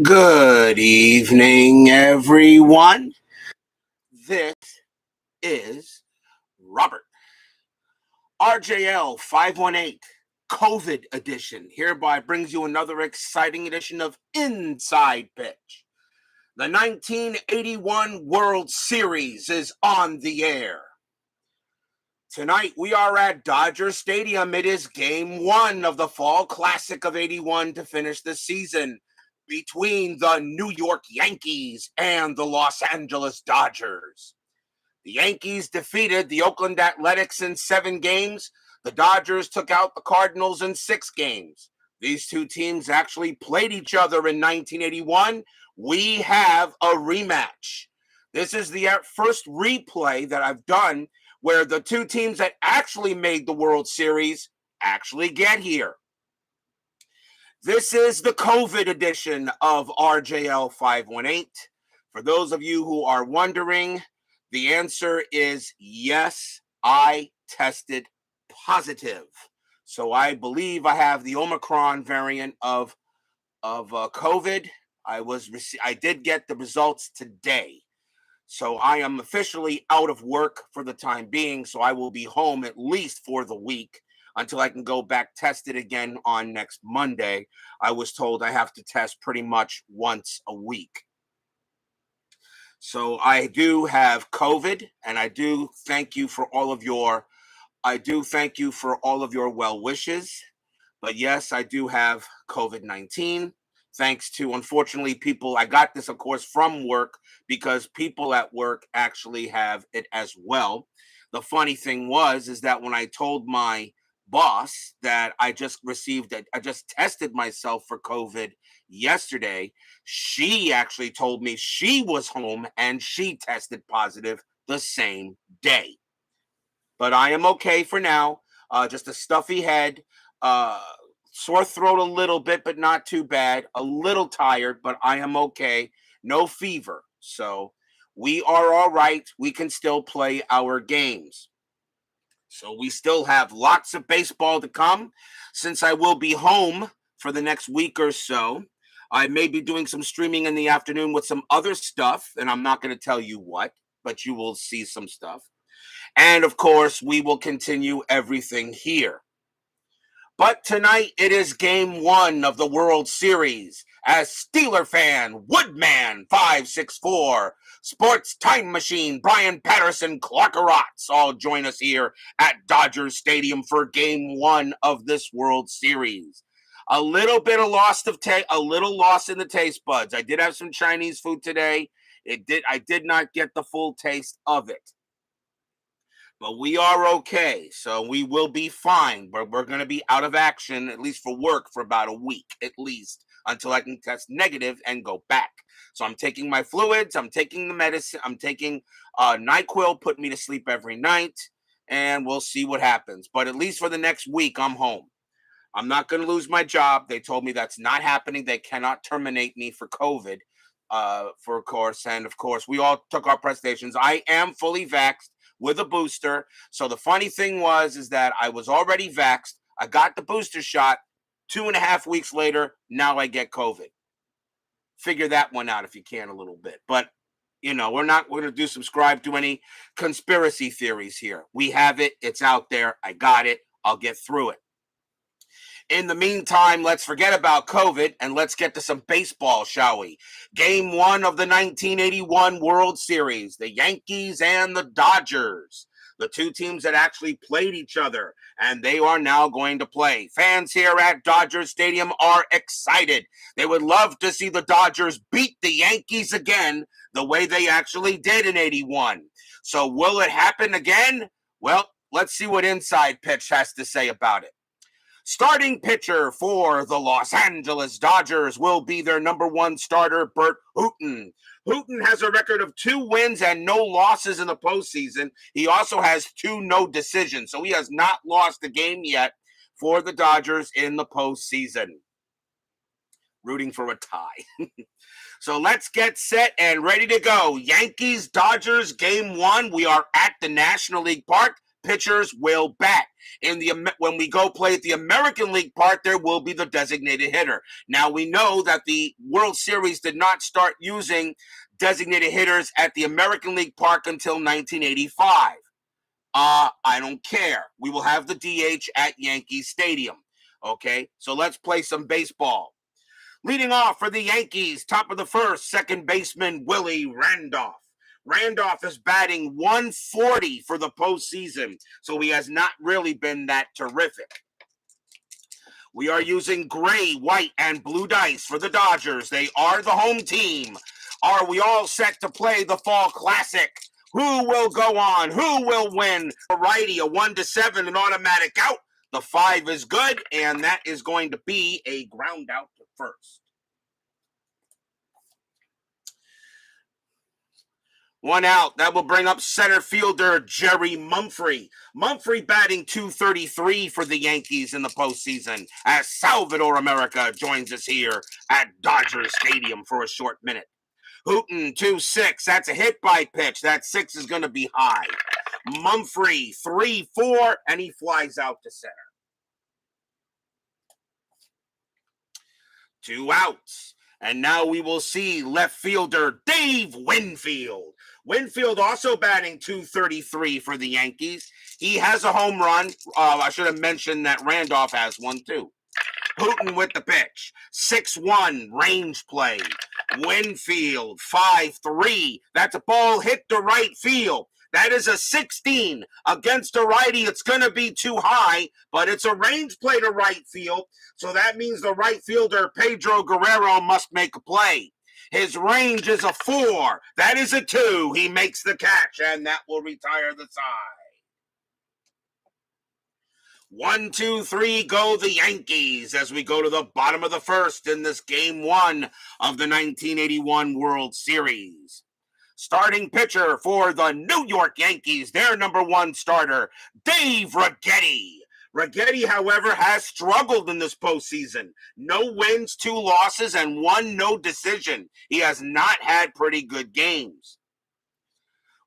Good evening, everyone. This is Robert. RJL 518 COVID edition hereby brings you another exciting edition of Inside Pitch. The 1981 World Series is on the air. Tonight we are at Dodger Stadium. It is game one of the Fall Classic of 81 to finish the season between the New York Yankees and the Los Angeles Dodgers. The Yankees defeated the Oakland Athletics in 7 games. The Dodgers took out the Cardinals in 6 games. These two teams actually played each other in 1981. We have a rematch. This is the first replay that I've done where the two teams that actually made the World Series actually get here. This is the COVID edition of RJL 518. For those of you who are wondering, the answer is yes, I tested positive. So I believe I have the Omicron variant of COVID. I did get the results today. So I am officially out of work for the time being. So I will be home at least for the week until I can go back tested again on next Monday. I was told I have to test pretty much once a week. So I do have COVID, and I do thank you for all of your well wishes. But yes, I do have COVID-19. Thanks to, unfortunately, people. I got this, of course, from work because people at work actually have it as well. The funny thing is that when I told my boss that I just tested myself for COVID yesterday, she actually told me she was home and she tested positive the same day. But I am okay for now. Just a stuffy head, sore throat a little bit, but not too bad. A little tired, but I am okay. No fever. So we are all right. We can still play our games. So we still have lots of baseball to come. Since I will be home for the next week or so, I may be doing some streaming in the afternoon with some other stuff, and I'm not going to tell you what, but you will see some stuff. And of course, we will continue everything here. But tonight it is game one of the World Series. As Steeler fan, Woodman 564, Sports Time Machine, Brian Patterson, Clark Rotz all join us here at Dodger Stadium for game one of this World Series. A little bit of loss in the taste buds. I did have some Chinese food today. I did not get the full taste of it. But we are okay, so we will be fine. But we're going to be out of action, at least for work, for about a week, at least, until I can test negative and go back. So I'm taking my fluids, I'm taking the medicine, I'm taking NyQuil, put me to sleep every night, and we'll see what happens. But at least for the next week, I'm home. I'm not going to lose my job. They told me that's not happening. They cannot terminate me for COVID, for of course. And of course, we all took our prestations. I am fully vaxxed with a booster. So the funny thing is that I was already vaxxed. I got the booster shot 2.5 weeks later. Now I get COVID. Figure that one out if you can a little bit. But, we're going to subscribe to any conspiracy theories here. We have it. It's out there. I got it. I'll get through it. In the meantime, let's forget about COVID and let's get to some baseball, shall we? Game one of the 1981 World Series, the Yankees and the Dodgers. The two teams that actually played each other, and they are now going to play. Fans here at Dodger Stadium are excited. They would love to see the Dodgers beat the Yankees again the way they actually did in 81. So will it happen again? Well, let's see what Inside Pitch has to say about it. Starting pitcher for the Los Angeles Dodgers will be their number one starter, Bert Hooton. Hooton has a record of 2 wins and no losses in the postseason. He also has 2 no decisions, so he has not lost a game yet for the Dodgers in the postseason. Rooting for a tie. So let's get set and ready to go. Yankees, Dodgers, game one. We are at the National League Park, pitchers will bat. When we go play at the American League Park, there will be the designated hitter. Now, we know that the World Series did not start using designated hitters at the American League Park until 1985. I don't care. We will have the DH at Yankee Stadium. Okay, so let's play some baseball. Leading off for the Yankees, top of the first, second baseman Willie Randolph. Randolph is batting 140 for the postseason, so he has not really been that terrific. We are using gray, white, and blue dice for the Dodgers. They are the home team. Are we all set to play the Fall Classic? Who will go on? Who will win? Righty, a 1-7, an automatic out. The 5 is good, and that is going to be a ground out to first. One out. That will bring up center fielder Jerry Mumphrey. Mumphrey batting 233 for the Yankees in the postseason as Salvador America joins us here at Dodger Stadium for a short minute. Hooton 2-6. That's a hit by pitch. That 6 is going to be high. Mumphrey 3-4, and he flies out to center. 2 outs. And now we will see left fielder Dave Winfield. Winfield also batting 233 for the Yankees. He has a home run. I should have mentioned that Randolph has one too. Hooton with the pitch. 6-1 range play. Winfield 5-3. That's a ball hit to right field. That is a 16 against a righty. It's going to be too high, but it's a range play to right field. So that means the right fielder, Pedro Guerrero, must make a play. His range is a 4. That is a 2. He makes the catch, and that will retire the side. 1, 2, 3, go the Yankees as we go to the bottom of the first in this Game 1 of the 1981 World Series. Starting pitcher for the New York Yankees, their number 1 starter, Dave Righetti. Righetti, however, has struggled in this postseason. No wins, 2 losses, and 1 no decision. He has not had pretty good games.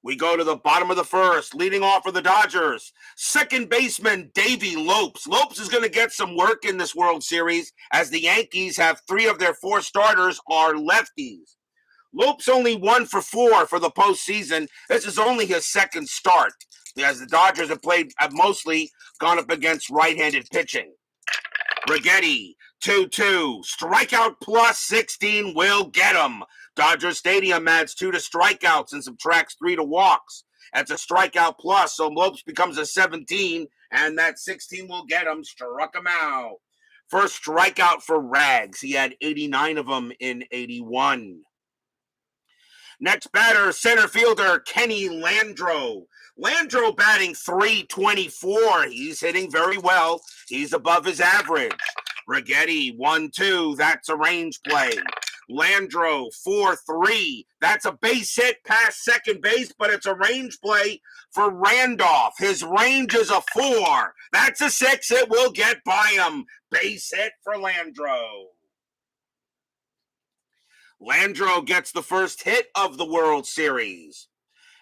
We go to the bottom of the first, leading off for the Dodgers. Second baseman, Davey Lopes. Lopes is going to get some work in this World Series as the Yankees have 3 of their 4 starters are lefties. Lopes only 1 for 4 for the postseason. This is only his second start, as the Dodgers have mostly gone up against right-handed pitching. Righetti, 2-2. Strikeout plus 16 will get him. Dodger Stadium adds 2 to strikeouts and subtracts 3 to walks. That's a strikeout plus, so Lopes becomes a 17, and that 16 will get him. Struck him out. First strikeout for Rags. He had 89 of them in 81. Next batter, center fielder Kenny Landreaux. Landreaux batting .324. He's hitting very well. He's above his average. Righetti 1-2. That's a range play. Landreaux 4-3. That's a base hit past second base, but it's a range play for Randolph. His range is a 4. That's a 6. It will get by him. Base hit for Landreaux. Landreaux gets the first hit of the World Series.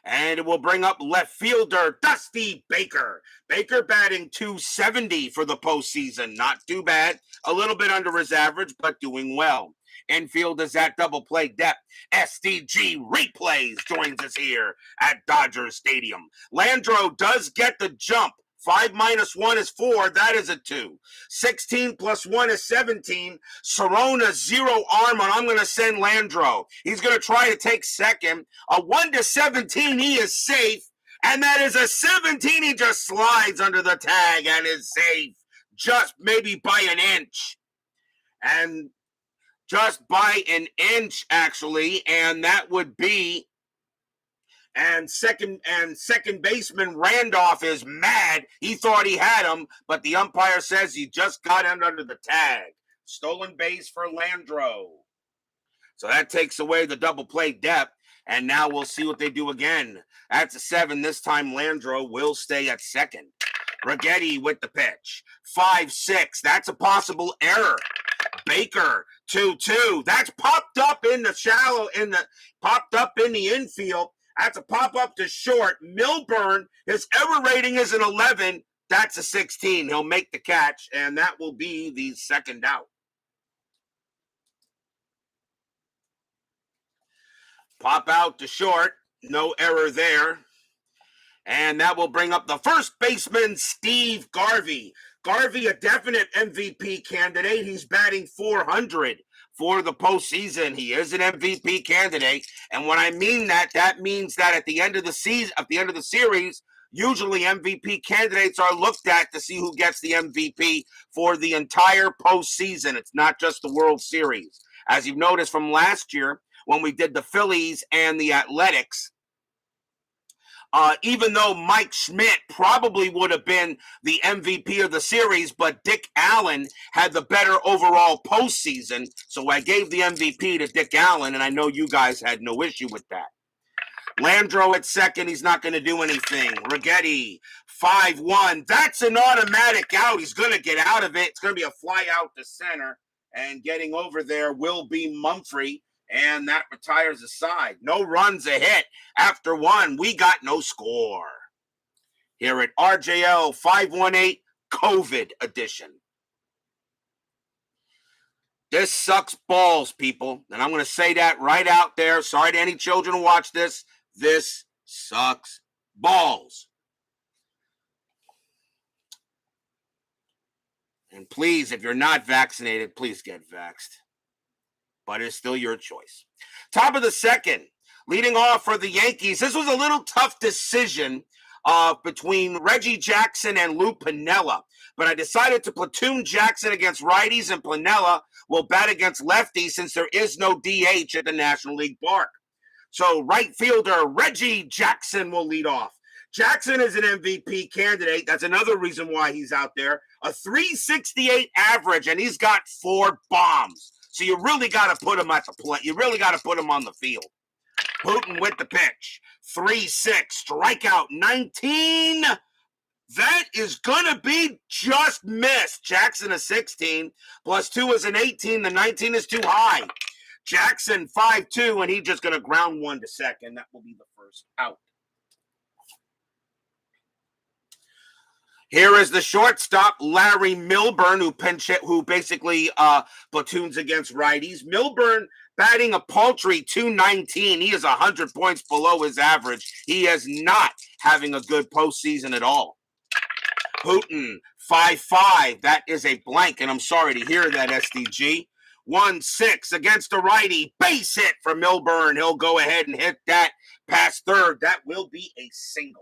And it will bring up left fielder Dusty Baker. Baker batting .270 for the postseason. Not too bad. A little bit under his average, but doing well. Infield is at double play depth. SDG Replays joins us here at Dodger Stadium. Landreaux does get the jump. 5 minus 1 is 4. That is a 2. 16 plus 1 is 17. Serona 0 arm, and I'm going to send Landreaux. He's going to try to take second. A 1-17, he is safe. And that is a 17. He just slides under the tag and is safe. Just maybe by an inch. And just by an inch, actually. And that would be... And second baseman Randolph is mad. He thought he had him, but the umpire says he just got him under the tag. Stolen base for Landreaux. So that takes away the double play depth, and now we'll see what they do again. That's a 7. This time Landreaux will stay at second. Righetti with the pitch. 5-6. That's a possible error. Baker 2-2. That's popped up in the infield. That's a pop-up to short. Milburn, his error rating is an 11. That's a 16. He'll make the catch, and that will be the second out. Pop out to short. No error there. And that will bring up the first baseman, Steve Garvey. Garvey, a definite MVP candidate. He's batting 400 for the postseason. He is an MVP candidate. And when I mean that, that means that at the end of the season, at the end of the series, usually MVP candidates are looked at to see who gets the MVP for the entire postseason. It's not just the World Series. As you've noticed from last year, when we did the Phillies and the Athletics, even though Mike Schmidt probably would have been the MVP of the series, but Dick Allen had the better overall postseason. So I gave the MVP to Dick Allen, and I know you guys had no issue with that. Landreau at second, he's not going to do anything. Righetti, 5-1. That's an automatic out. He's going to get out of it. It's going to be a fly out to center, and getting over there will be Mumphrey. And that retires the side. No runs, a hit. After one, we got no score. Here at RJL 518 COVID edition. This sucks balls, people. And I'm going to say that right out there. Sorry to any children who watch this. This sucks balls. And please, if you're not vaccinated, please get vaxxed. But it's still your choice. Top of the second, leading off for the Yankees. This was a little tough decision between Reggie Jackson and Lou Piniella. But I decided to platoon Jackson against righties, and Piniella will bat against lefties since there is no DH at the National League Park. So right fielder Reggie Jackson will lead off. Jackson is an MVP candidate. That's another reason why he's out there. A 368 average, and he's got 4 bombs. So you really got to put him at the plate. You really got to put him on the field. Hooton with the pitch. 3-6. Strikeout 19. That is going to be just missed. Jackson a 16. Plus 2 is an 18. The 19 is too high. Jackson 5-2, and he's just going to ground one to second. That will be the first out. Here is the shortstop, Larry Milburn, who basically platoons against righties. Milburn batting a paltry 219. He is 100 points below his average. He is not having a good postseason at all. Hooton, 5-5. That is a blank, and I'm sorry to hear that, SDG. 1-6 against a righty. Base hit for Milburn. He'll go ahead and hit that past third. That will be a single.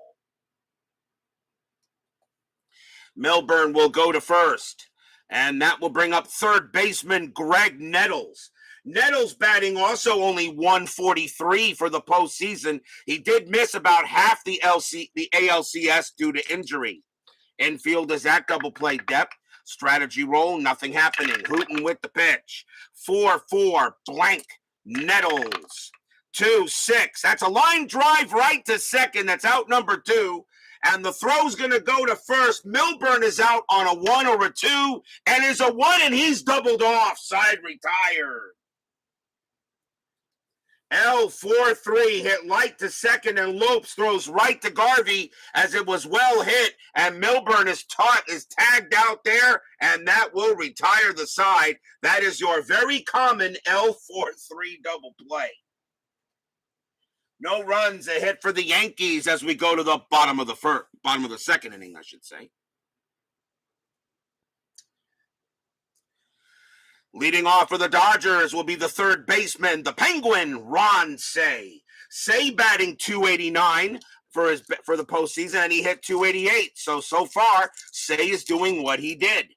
Milburn will go to first, and that will bring up third baseman Greg Nettles. Nettles batting also only 143 for the postseason. He did miss about half the ALCS due to injury. Infield is at double play depth. Strategy roll, nothing happening. Hooton with the pitch. 4-4, blank. Nettles. 2-6. That's a line drive right to second. That's out number 2. And the throw's going to go to first. Milburn is out on a 1 or a 2, and is a 1, and he's doubled off. Side retired. L4-3 hit light to second, and Lopes throws right to Garvey as it was well hit, and Milburn is tagged out there, and that will retire the side. That is your very common L4-3 double play. No runs, a hit for the Yankees as we go to the bottom of the second inning, I should say. Leading off for the Dodgers will be the third baseman, the Penguin, Ron Cey. Cey batting 289 for the postseason, and he hit 288. So far, Cey is doing what he did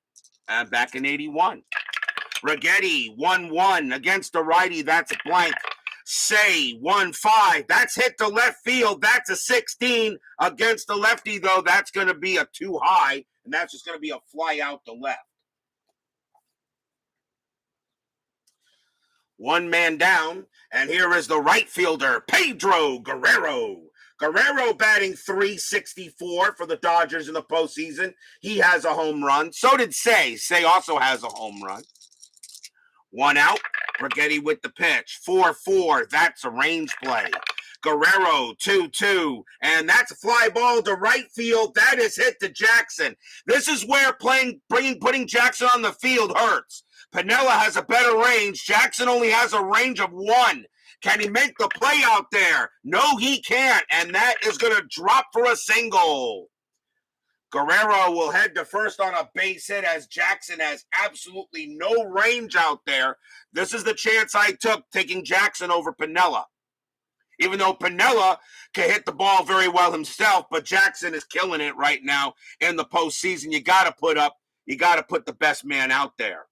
back in 81. Righetti, 1-1 against a righty. That's a blank. Cey, 1-5. That's hit to left field. That's a 16 against the lefty, though. That's going to be a too high, and that's just going to be a fly out to left. One man down, and here is the right fielder, Pedro Guerrero. Guerrero batting 364 for the Dodgers in the postseason. He has a home run. So did Cey. Cey also has a home run. One out. Righetti with the pitch. 4-4. That's a range play. Guerrero, 2-2. And that's a fly ball to right field. That is hit to Jackson. This is where putting Jackson on the field hurts. Piniella has a better range. Jackson only has a range of 1. Can he make the play out there? No, he can't. And that is going to drop for a single. Guerrero will head to first on a base hit as Jackson has absolutely no range out there. This is the chance I took, taking Jackson over Piniella. Even though Piniella can hit the ball very well himself, but Jackson is killing it right now in the postseason. You got to put the best man out there.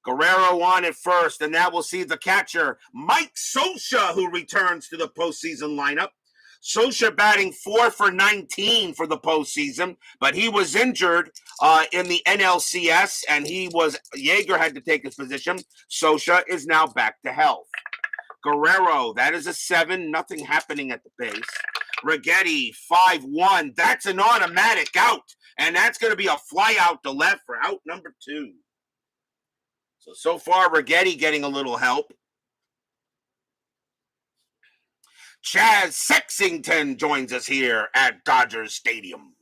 Guerrero on at first, and now we'll see the catcher, Mike Scioscia, who returns to the postseason lineup. Scioscia batting 4 for 19 for the postseason, but he was injured in the NLCS, and Yeager had to take his position. Scioscia is now back to health. Guerrero, that is a 7, nothing happening at the base. Righetti, 5-1, that's an automatic out, and that's going to be a fly out to left for out number 2. So far, Righetti getting a little help. Chaz Sexington joins us here at Dodgers Stadium.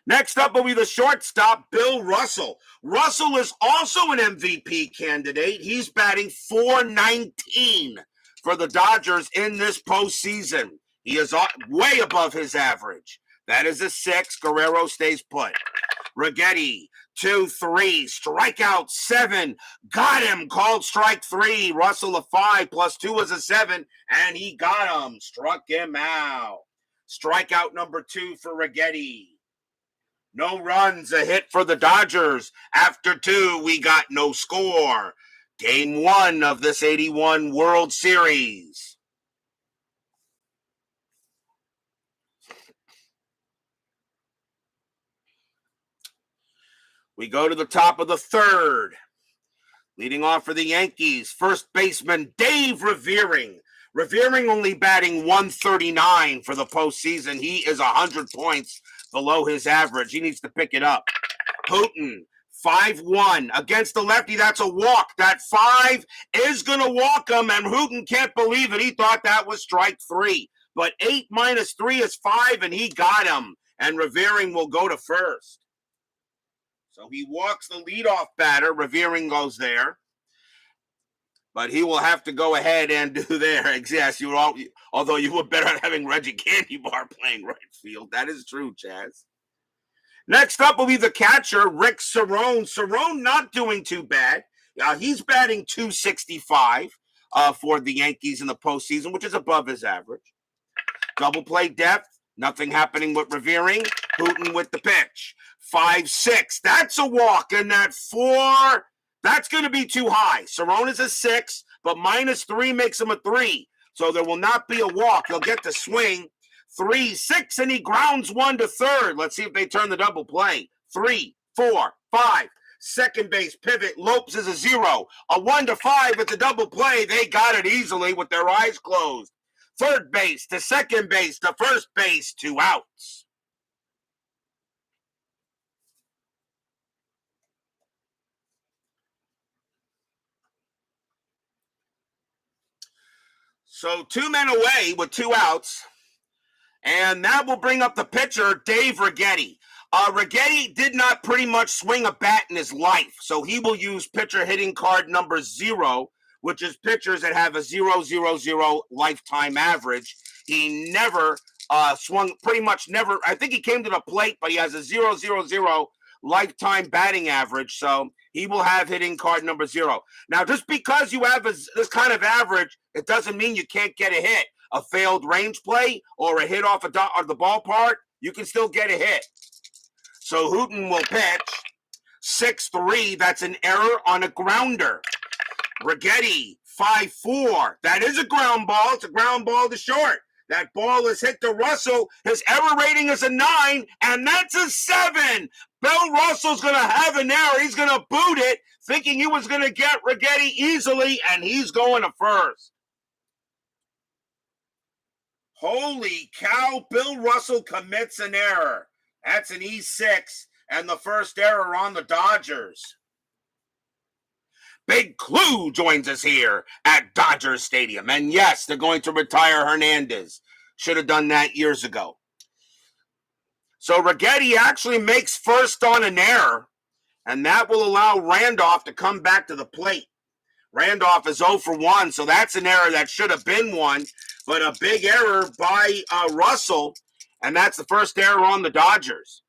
Next up will be the shortstop, Bill Russell. Russell is also an MVP candidate. He's batting .419 for the Dodgers in this postseason. He is way above his average. That is a 6. Guerrero stays put. Righetti, 2-3, strikeout 7, got him, called strike 3. Russell a 5 plus 2 was a 7, and he got him, struck him out. Strikeout number 2 for Righetti. No runs, a hit for the Dodgers. After 2, we got no score. Game 1 of this 81 World Series. We go to the top of the 3rd. Leading off for the Yankees, first baseman Dave Revering. Revering only batting .139 for the postseason. He is 100 points below his average. He needs to pick it up. Hooton, 5-1. Against the lefty, that's a walk. That 5 is going to walk him, and Hooton can't believe it. He thought that was strike 3. But 8 minus 3 is 5, and he got him. And Revering will go to first. So he walks the leadoff batter. Revering goes there. But he will have to go ahead and do there. Yes, although you were better at having Reggie Candy Bar playing right field. That is true, Chaz. Next up will be the catcher, Rick Cerone. Cerone not doing too bad. He's batting .265 for the Yankees in the postseason, which is above his average. Double play depth. Nothing happening with Revering. Hooton with the pitch. 5-6. That's a walk. And that 4, that's going to be too high. Cerone is a 6, but minus 3 makes him a 3. So there will not be a walk. He'll get the swing. 3-6, and he grounds 1 to third. Let's see if they turn the double play. 3, 4, 5. Second base pivot. Lopes is a 0. A 1 to 5 at the double play. They got it easily with their eyes closed. Third base to second base to first base, 2 outs. So 2 men away with 2 outs. And that will bring up the pitcher, Dave Righetti. Righetti did not pretty much swing a bat in his life. So he will use pitcher hitting card number 0, which is pitchers that have a 0.000 lifetime average. He never swung, pretty much never. I think he came to the plate, but he has a 0.000 lifetime batting average. So he will have hitting card number 0. Now, just because you have this kind of average, it doesn't mean you can't get a hit. A failed range play or a hit off the ballpark, you can still get a hit. So Hooton will pitch. 6-3, that's an error on a grounder. Righetti, 5-4. That is a ground ball. It's a ground ball to short. That ball is hit to Russell. His error rating is a 9, and that's a 7. Bill Russell's going to have an error. He's going to boot it, thinking he was going to get Righetti easily, and he's going to first. Holy cow, Bill Russell commits an error. That's an E6, and the first error on the Dodgers. Big Clue joins us here at Dodger Stadium. And yes, they're going to retire Hernandez. Should have done that years ago. So Righetti actually makes first on an error, and that will allow Randolph to come back to the plate. Randolph is 0 for 1, so that's an error that should have been one, but a big error by Russell, and that's the first error on the Dodgers.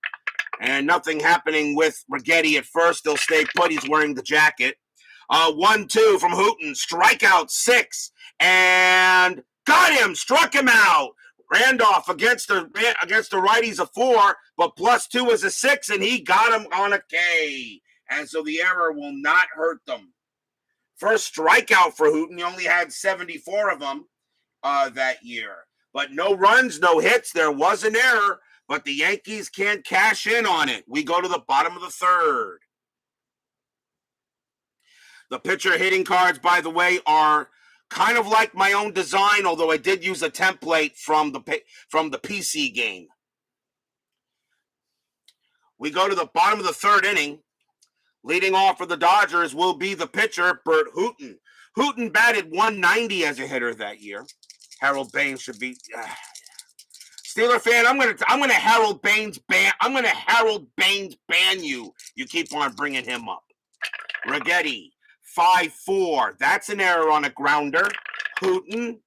And nothing happening with Righetti at first. They'll stay put. He's wearing the jacket. 1-2 from Hooton. Strikeout 6. And got him. Struck him out. Randolph against the righties a 4, but +2 is a 6, and he got him on a K. And so the error will not hurt them. First strikeout for Hooton. He only had 74 of them that year. But no runs, no hits. There was an error, but the Yankees can't cash in on it. We go to the bottom of the third. The pitcher hitting cards, by the way, are kind of like my own design, although I did use a template from the PC game. We go to the bottom of the third inning. Leading off for the Dodgers will be the pitcher, Bert Hooton. Hooton batted 190 as a hitter that year. Harold Baines should be Steeler fan. I'm gonna Harold Baines ban. I'm gonna Harold Baines ban you. You keep on bringing him up. Righetti 5-4. That's an error on a grounder. Hooton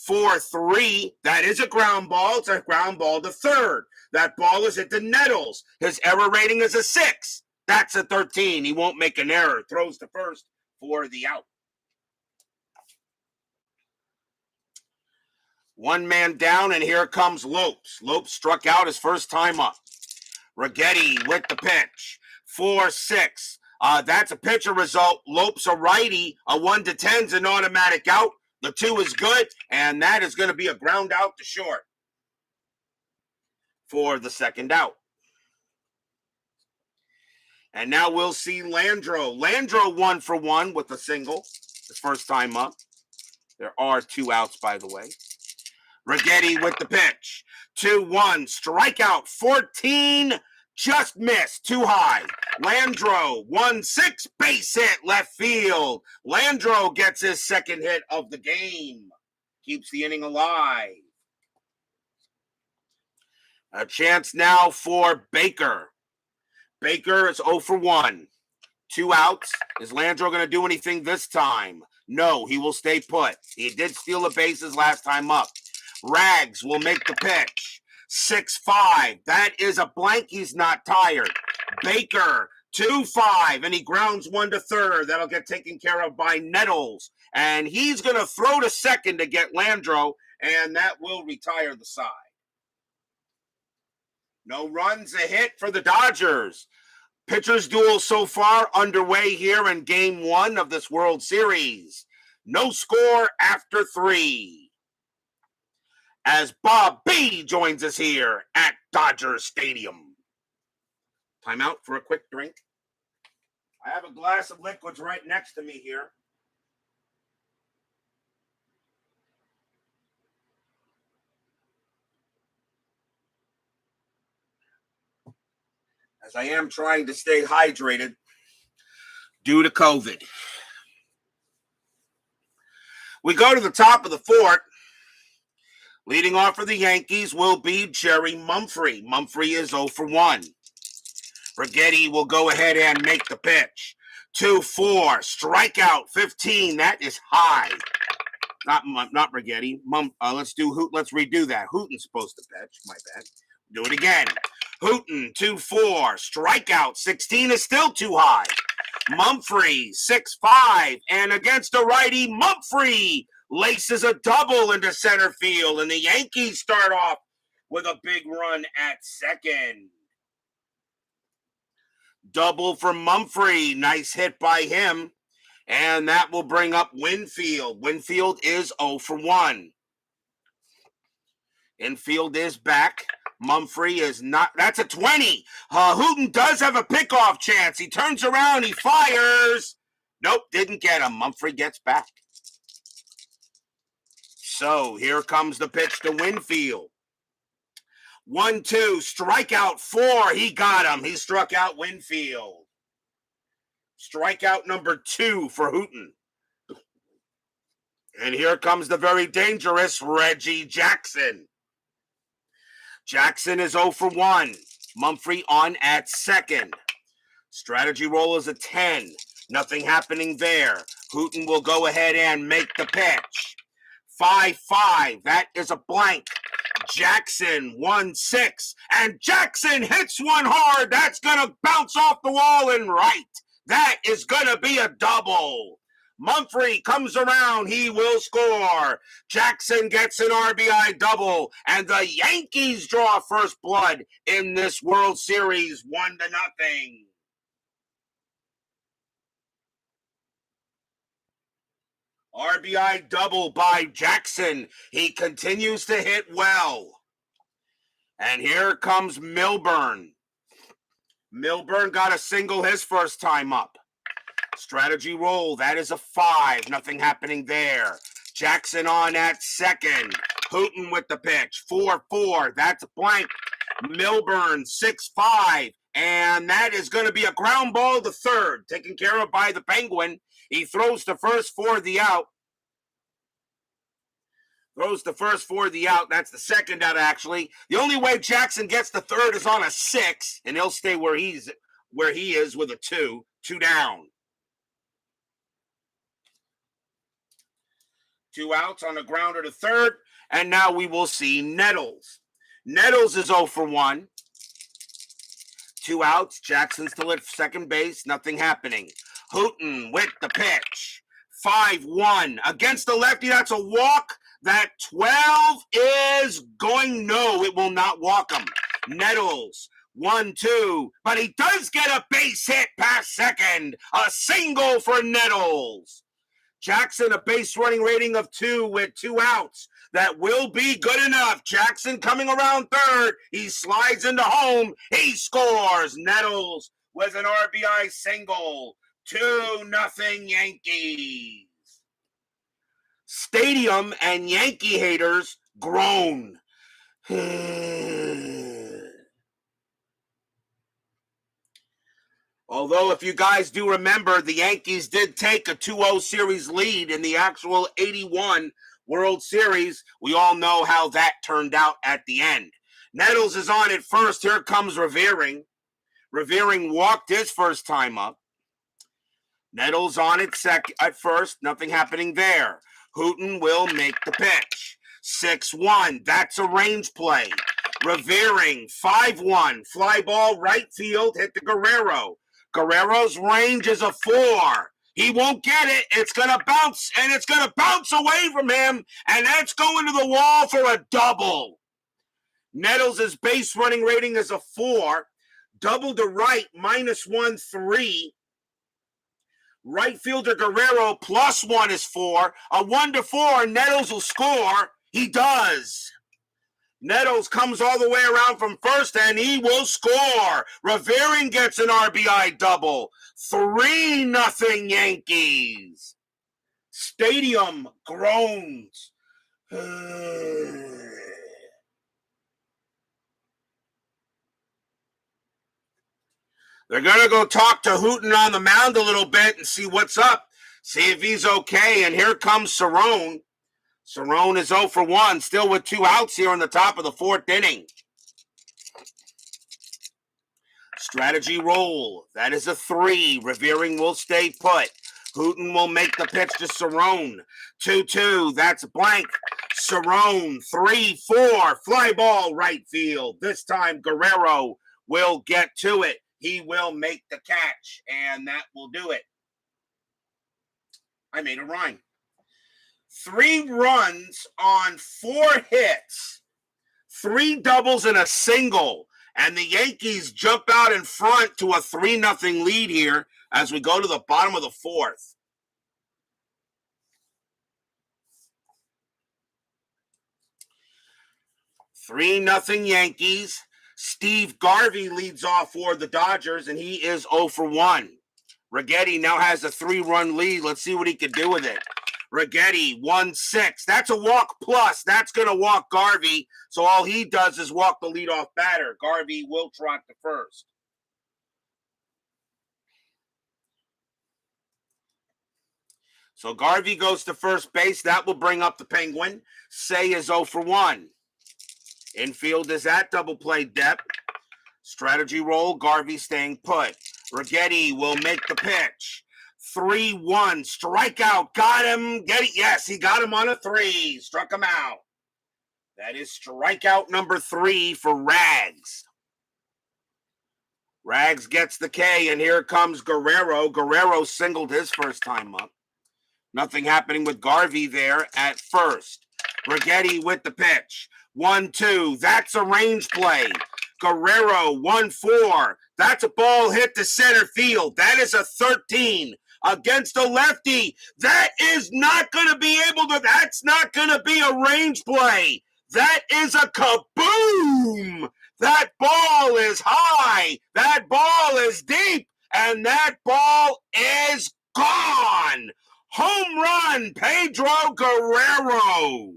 4-3. That is a ground ball. It's a ground ball to third. That ball is at the nettles. His error rating is a 6. That's a 13. He won't make an error. Throws to first for the out. One man down, and here comes Lopes. Lopes struck out his first time up. Righetti with the pitch. 4-6. That's a pitcher result. Lopes a righty. A 1-10 is an automatic out. The 2 is good, and that is going to be a ground out to short for the second out. And now we'll see Landro. Landro 1 for 1 with a single. His first time up. There are 2 outs, by the way. Righetti with the pitch. 2-1. Strikeout 14. Just missed. Too high. Landro 1-6. Base hit left field. Landro gets his second hit of the game. Keeps the inning alive. A chance now for Baker. Baker is 0 for 1. 2 outs. Is Landro going to do anything this time? No, he will stay put. He did steal the bases last time up. Rags will make the pitch. 6-5. That is a blank. He's not tired. Baker 2-5, and he grounds 1 to third. That'll get taken care of by Nettles. And he's going to throw to second to get Landro, and that will retire the side. No runs, a hit for the Dodgers. Pitchers duel so far underway here in Game 1 of this World Series. No score after 3. As Bob B joins us here at Dodger Stadium. Timeout for a quick drink. I have a glass of liquids right next to me here. As I am trying to stay hydrated due to COVID. We go to the top of the fourth. Leading off for the Yankees will be Jerry Mumphrey. Mumphrey is 0 for 1. Righetti will go ahead and make the pitch. 2-4. Strikeout 15. That is high. Not Righetti. Let's redo that. Hooton's supposed to pitch. My bad. Do it again. Hooton 2-4. Strikeout 16 is still too high. Mumphrey 6-5. And against a righty, Mumphrey laces a double into center field, and the Yankees start off with a big run at second. Double from Mumphrey. Nice hit by him. And that will bring up Winfield. Winfield is 0 for 1. Infield is back. Mumphrey is not. That's a 20. Hooton does have a pickoff chance. He turns around. He fires. Nope, didn't get him. Mumphrey gets back. So here comes the pitch to Winfield. 1-2, strikeout 4. He got him. He struck out Winfield. Strikeout number 2 for Hooton. And here comes the very dangerous Reggie Jackson. Jackson is 0 for 1. Mumphrey on at second. Strategy roll is a 10. Nothing happening there. Hooton will go ahead and make the pitch. 5-5. That is a blank. Jackson 1-6. And Jackson hits one hard. That's going to bounce off the wall and right. That is going to be a double. Mumphrey comes around. He will score. Jackson gets an RBI double. And the Yankees draw first blood in this World Series 1-0. RBI double by Jackson. He continues to hit well. And here comes Milburn. Milburn got a single his first time up. Strategy roll, that is a 5. Nothing happening there. Jackson on at second. Hooton with the pitch. 4-4. That's a blank. Milburn 6-5. And that is going to be a ground ball to third. Taken care of by the Penguin. He throws the first for the out. Throws the first for the out. That's the second out, actually. The only way Jackson gets the third is on a 6, and he'll stay where he is with a 2. 2 down. 2 outs on the grounder to third, and now we will see Nettles. Nettles is 0 for 1. 2 outs. Jackson still at second base. Nothing happening. Hooton with the pitch. 5-1. Against the lefty, that's a walk. That 12 is going, no, it will not walk him. Nettles, 1-2, but he does get a base hit past second. A single for Nettles. Jackson, a base running rating of 2 with 2 outs. That will be good enough. Jackson coming around third. He slides into home. He scores. Nettles with an RBI single. 2-0 Yankees. Stadium and Yankee haters groan. Although, if you guys do remember, the Yankees did take a 2-0 series lead in the actual 81 World Series. We all know how that turned out at the end. Nettles is on at first. Here comes Revering. Revering walked his first time up. Nettles on at first. Nothing happening there. Hooton will make the pitch. 6-1. That's a range play. Revering, 5-1. Fly ball right field, hit to Guerrero. Guerrero's range is a 4. He won't get it. It's going to bounce, and it's going to bounce away from him, and that's going to the wall for a double. Nettles' base running rating is a 4. Double to right, -1-3. Right fielder Guerrero +1 is 4. A 1-4, Nettles will score. He does. Nettles comes all the way around from first, and he will score. Revering gets an RBI double. 3-0 Yankees. Stadium groans. They're going to go talk to Hooton on the mound a little bit and see what's up. See if he's okay. And here comes Cerrone. Cerrone is 0 for 1, still with 2 outs here in the top of the 4th inning. Strategy roll. That is a 3. Revering will stay put. Hooton will make the pitch to Cerrone. 2-2. That's blank. Cerrone, 3-4. Fly ball right field. This time Guerrero will get to it. He will make the catch, and that will do it. I made a rhyme. 3 runs on 4 hits, 3 doubles and a single, and the Yankees jump out in front to a 3-0 lead here as we go to the bottom of the 4th. Three nothing Yankees. Steve Garvey leads off for the Dodgers, and he is 0 for 1. Righetti now has a 3-run lead. Let's see what he can do with it. Righetti, 1-6. That's a walk plus. That's going to walk Garvey. So all he does is walk the leadoff batter. Garvey will trot to first. So Garvey goes to first base. That will bring up the Penguin. Say is 0 for 1. Infield is at double play depth. Strategy roll. Garvey staying put. Righetti will make the pitch. 3-1. Strikeout. Got him. Get it. Yes, he got him on a 3. Struck him out. That is strikeout number 3 for Rags. Rags gets the K, and here comes Guerrero. Guerrero singled his first time up. Nothing happening with Garvey there at first. Righetti with the pitch. 1-2. That's a range play. Guerrero 1-4. That's a ball hit to center field. That is a 13 against a lefty. That is not going to be able to, that's not going to be a range play. That is a kaboom. That ball is high. That ball is deep. And that ball is gone. Home run, Pedro Guerrero.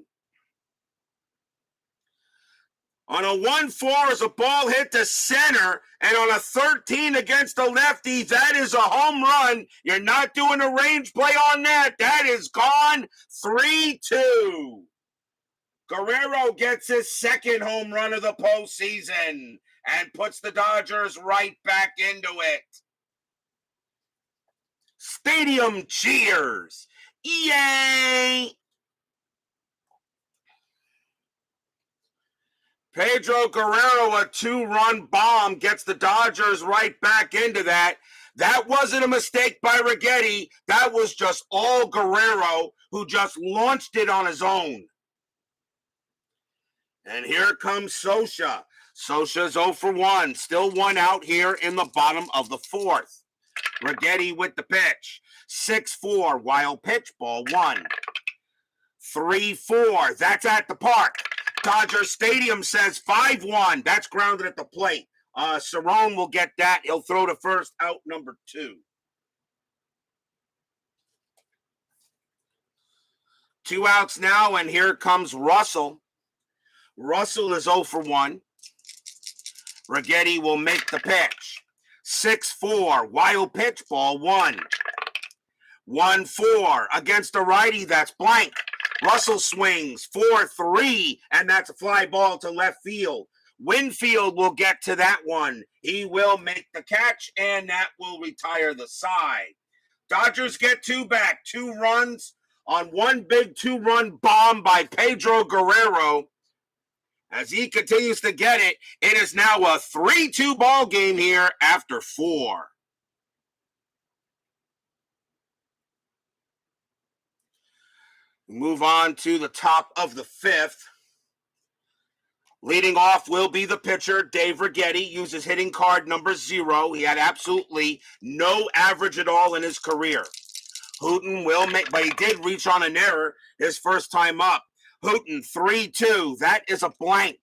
On a 1-4 is a ball hit to center, and on a 13 against the lefty, that is a home run. You're not doing a range play on that. That is gone. 3-2. Guerrero gets his second home run of the postseason and puts the Dodgers right back into it. Stadium cheers. Yay! Pedro Guerrero, a 2-run bomb, gets the Dodgers right back into that. That wasn't a mistake by Righetti. That was just all Guerrero, who just launched it on his own. And here comes Socha. Socha's 0 for 1. Still 1 out here in the bottom of the 4th. Righetti with the pitch. 6-4. Wild pitch, ball 1. 3-4. That's at the park. Dodger Stadium says 5-1. That's grounded at the plate. Cerrone will get that. He'll throw to first, out number 2. 2 outs now, and here comes Russell. Russell is 0 for 1. Righetti will make the pitch. 6-4. Wild pitch, ball 1. 1-4. Against a righty, that's blank. Russell swings 4-3, and that's a fly ball to left field. Winfield will get to that one. He will make the catch, and that will retire the side. Dodgers get 2 back. 2 runs on one big 2-run bomb by Pedro Guerrero. As he continues to get it, it is now a 3-2 ball game here after 4. Move on to the top of the 5th. Leading off will be the pitcher, Dave Righetti, uses hitting card number 0. He had absolutely no average at all in his career. Hooton will make, but he did reach on an error his first time up. Hooton, 3-2. That is a blank.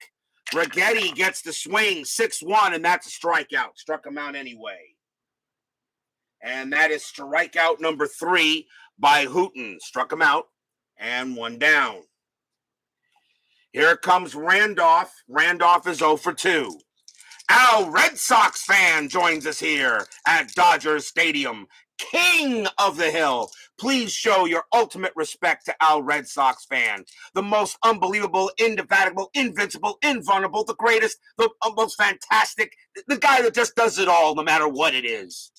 Righetti gets the swing, 6-1, and that's a strikeout. Struck him out anyway. And that is strikeout number 3 by Hooton. Struck him out. And 1 down. Here comes Randolph. Randolph is 0 for 2. Al, Red Sox fan, joins us here at Dodgers Stadium. King of the Hill. Please show your ultimate respect to Al, Red Sox fan. The most unbelievable, indefatigable, invincible, invulnerable, the greatest, the most fantastic, the guy that just does it all no matter what it is.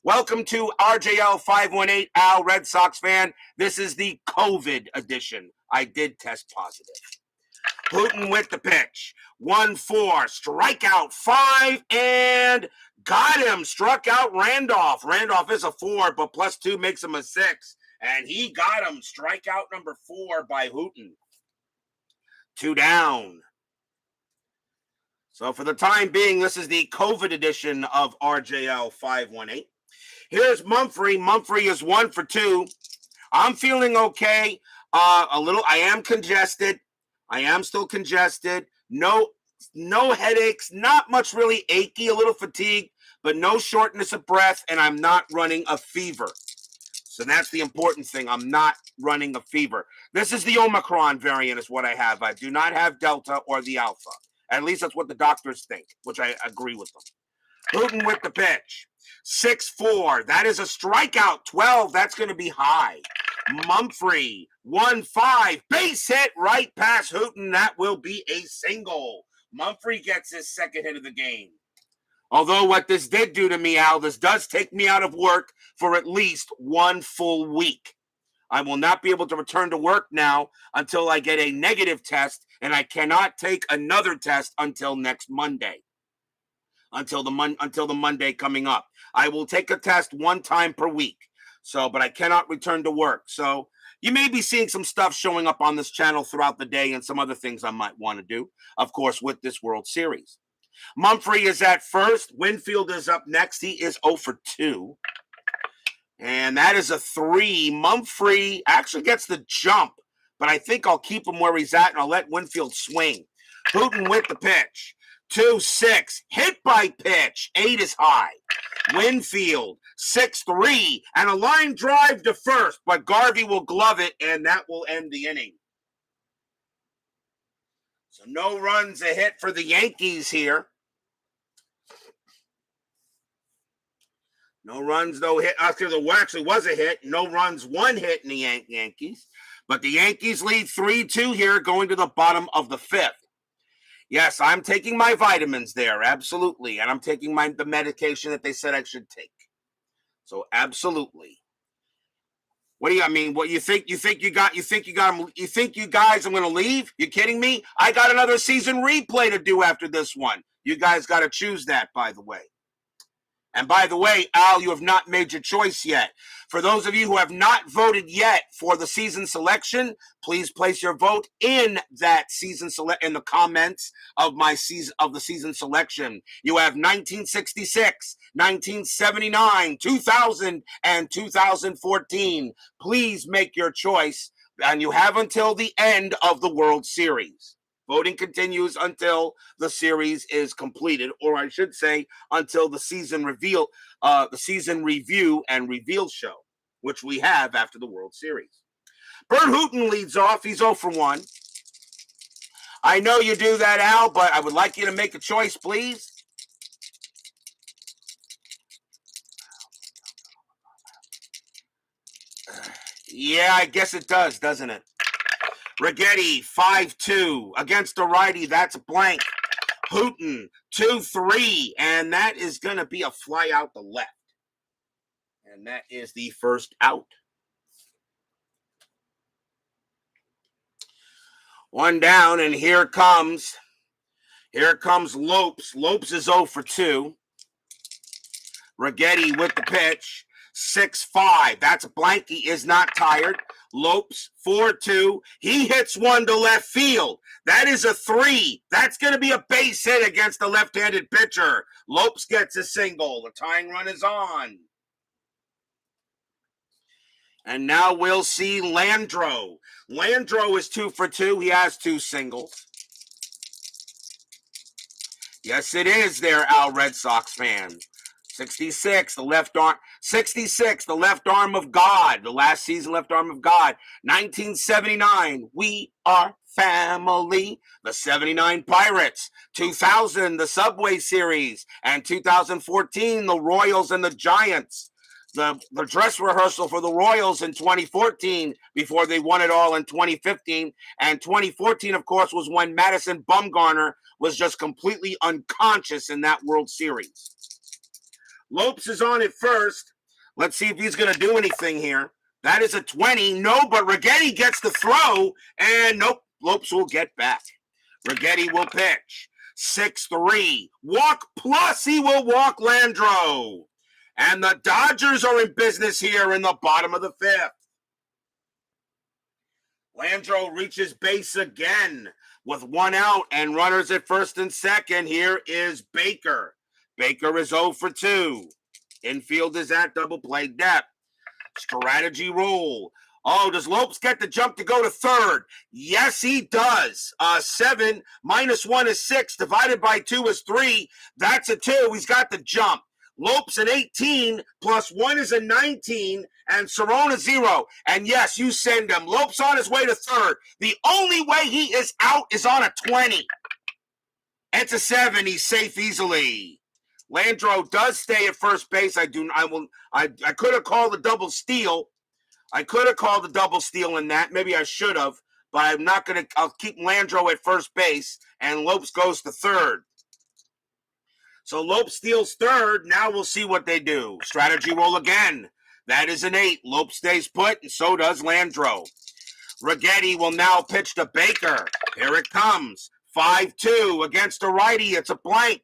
Welcome to RJL 518, Al, Red Sox fan. This is the COVID edition. I did test positive. Hooton with the pitch. 1-4, strikeout 5, and got him. Struck out Randolph. Randolph is a 4, but +2 makes him a 6. And he got him. Strikeout number 4 by Hooton. 2 down. So for the time being, this is the COVID edition of RJL 518. Here's Mumphrey. Mumphrey is 1 for 2. I'm feeling okay. I am congested. I am still congested. No headaches. Not much really achy. A little fatigue, but no shortness of breath. And I'm not running a fever. So that's the important thing. I'm not running a fever. This is the Omicron variant is what I have. I do not have Delta or the Alpha. At least that's what the doctors think, which I agree with them. Hooton with the pitch. 6-4. That is a strikeout. 12. That's going to be high. Mumphrey, 1-5, base hit right past Hooton. That will be a single. Mumphrey gets his second hit of the game. Although what this did do to me, Al, this does take me out of work for at least 1 full week. I will not be able to return to work now until I get a negative test, and I cannot take another test until next Monday. Until the Monday coming up. I will take a test 1 time per week. So, but I cannot return to work. So you may be seeing some stuff showing up on this channel throughout the day and some other things I might want to do, of course, with this World Series. Mumphrey is at first. Winfield is up next. He is 0 for 2. And that is a 3. Mumphrey actually gets the jump, but I think I'll keep him where he's at, and I'll let Winfield swing. Hooton with the pitch. 2-6. Hit by pitch. 8 is high. Winfield, 6-3. And a line drive to first, but Garvey will glove it, and that will end the inning. So no runs, a hit for the Yankees here. No runs, no hit. There actually was a hit. No runs, 1 hit in the Yankees. But the Yankees lead 3-2 here going to the bottom of the 5th. Yes, I'm taking my vitamins there, absolutely. And I'm taking the medication that they said I should take. So absolutely. What do you, I mean, what you think you guys I'm going to leave? You kidding me? I got another season replay to do after this one. You guys got to choose that, by the way. And by the way, Al, you have not made your choice yet. For those of you who have not voted yet for the season selection, please place your vote in that season in the comments of the season selection. You have 1966, 1979, 2000, and 2014. Please make your choice, and you have until the end of the World Series. Voting continues until the series is completed, or I should say, until the season review and reveal show, which we have after the World Series. Bert Hooton leads off. He's 0 for 1. I know you do that, Al, but I would like you to make a choice, please. Yeah, I guess it does, doesn't it? Righetti, 5-2. Against the righty, that's a blank. Hooton, 2-3. And that is going to be a fly out the left. And that is the first out. 1 down, and here comes Lopes. Lopes is 0 for 2. Righetti with the pitch. 6-5. That's a blank. He is not tired. Lopes, 4-2. He hits 1 to left field. That is a 3. That's going to be a base hit against the left-handed pitcher. Lopes gets a single. The tying run is on. And now we'll see Landro. Landro is 2 for 2. He has 2 singles. Yes, it is there, Al Red Sox fan. 66, the left arm. 66, the left arm of God. The last season left arm of God. 1979, we are family. The 79 Pirates. 2000, the Subway Series. And 2014, the Royals and the Giants. The dress rehearsal for the Royals in 2014 before they won it all in 2015. And 2014, of course, was when Madison Bumgarner was just completely unconscious in that World Series. Lopes is on at first. Let's see if he's going to do anything here. That is a 20. No, but Righetti gets the throw. And nope, Lopes will get back. Righetti will pitch. 6-3. Walk plus he will walk Landro. And the Dodgers are in business here in the bottom of the 5th. Landro reaches base again with 1 out and runners at first and second. Here is Baker. Baker is 0 for 2. Infield is at double play depth. Strategy roll. Oh, does Lopes get the jump to go to third? Yes, he does. 7 minus 1 is 6. Divided by 2 is 3. That's a 2. He's got the jump. Lopes an 18 plus 1 is a 19 and Cerrone a 0. And yes, you send him. Lopes on his way to third. The only way he is out is on a 20. It's a 7. He's safe easily. Landro does stay at first base. I could have called a double steal. I could have called a double steal in that. Maybe I should have, but I'm not going to. I'll keep Landreaux at first base, and Lopes goes to third. So Lopes steals third. Now we'll see what they do. Strategy roll again. That is an 8. Lopes stays put, and so does Landreaux. Righetti will now pitch to Baker. Here it comes. 5-2 against a righty. It's a blank.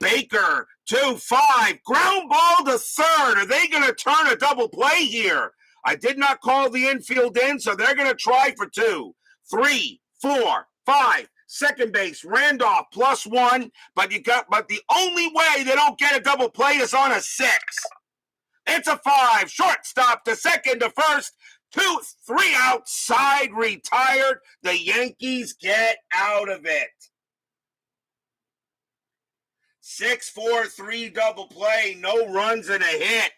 Baker, 2-5. Ground ball to third. Are they going to turn a double play here? I did not call the infield in, so they're going to try for 2. 3, 4, 5. Second base, Randolph +1. But the only way they don't get a double play is on a 6. It's a 5. Shortstop to second to first. 2, 3 outside, retired. The Yankees get out of it. 6-4-3 double play, no runs and a hit.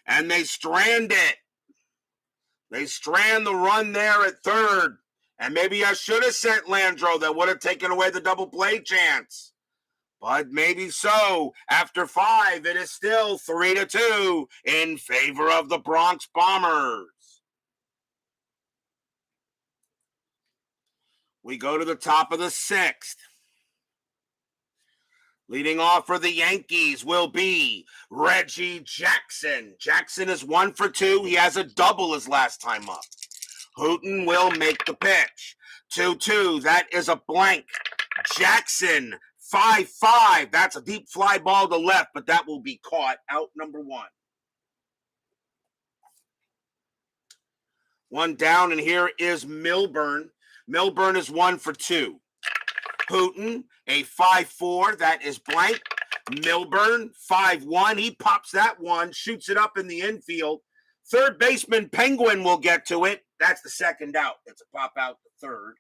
And they strand it. They strand the run there at third. And maybe I should have sent Landreaux. That would have taken away the double play chance. But maybe so. After 5, it is still 3-2 in favor of the Bronx Bombers. We go to the top of the 6th. Leading off for the Yankees will be Reggie Jackson. Jackson is 1 for 2. He has a double his last time up. Hooton will make the pitch. 2-2. That is a blank. Jackson, 5-5. That's a deep fly ball to left, but that will be caught. Out number 1. 1 down, and here is Milburn. Milburn is 1 for 2. Hooton, a 5-4. That is blank. Milburn, 5-1. He pops that one, shoots it up in the infield. Third baseman Penguin will get to it. That's the second out. It's a pop out to third.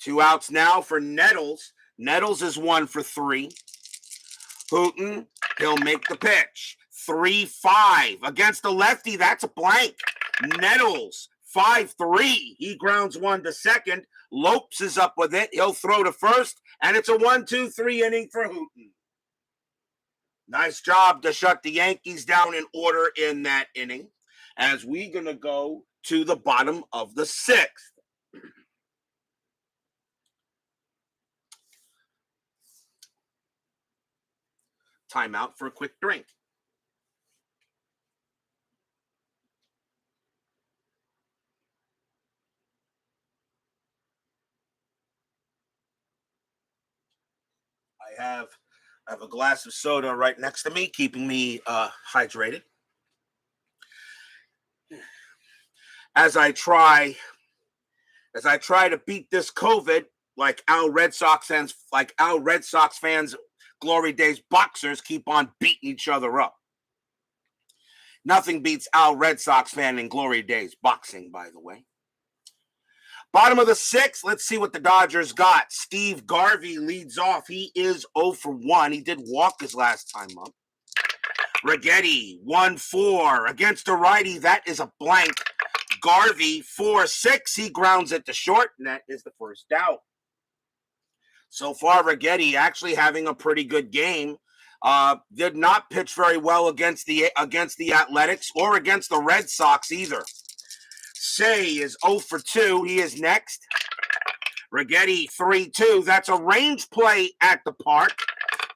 2 outs now for Nettles. Nettles is 1 for 3. Hooton, he'll make the pitch. 3-5 against the lefty. That's a blank. Nettles, 5-3. He grounds one to second. Lopes is up with it. He'll throw to first, and it's a 1-2-3 inning for Hooton. Nice job to shut the Yankees down in order in that inning, as we're going to go to the bottom of the 6th. Timeout for a quick drink. I have a glass of soda right next to me, keeping me hydrated. As I try to beat this COVID, like our Red Sox fans, Glory Days boxers keep on beating each other up. Nothing beats Al Red Sox fan in Glory Days boxing, by the way. Bottom of the 6th, let's see what the Dodgers got. Steve Garvey leads off. He is 0 for 1. He did walk his last time up. Righetti, 1-4. Against a righty, that is a blank. Garvey, 4-6. He grounds it to short, and that is the first out. So far, Righetti actually having a pretty good game. Did not pitch very well against the Athletics or against the Red Sox either. Say is 0 for 2. He is next. Righetti, 3-2. That's a range play at the park.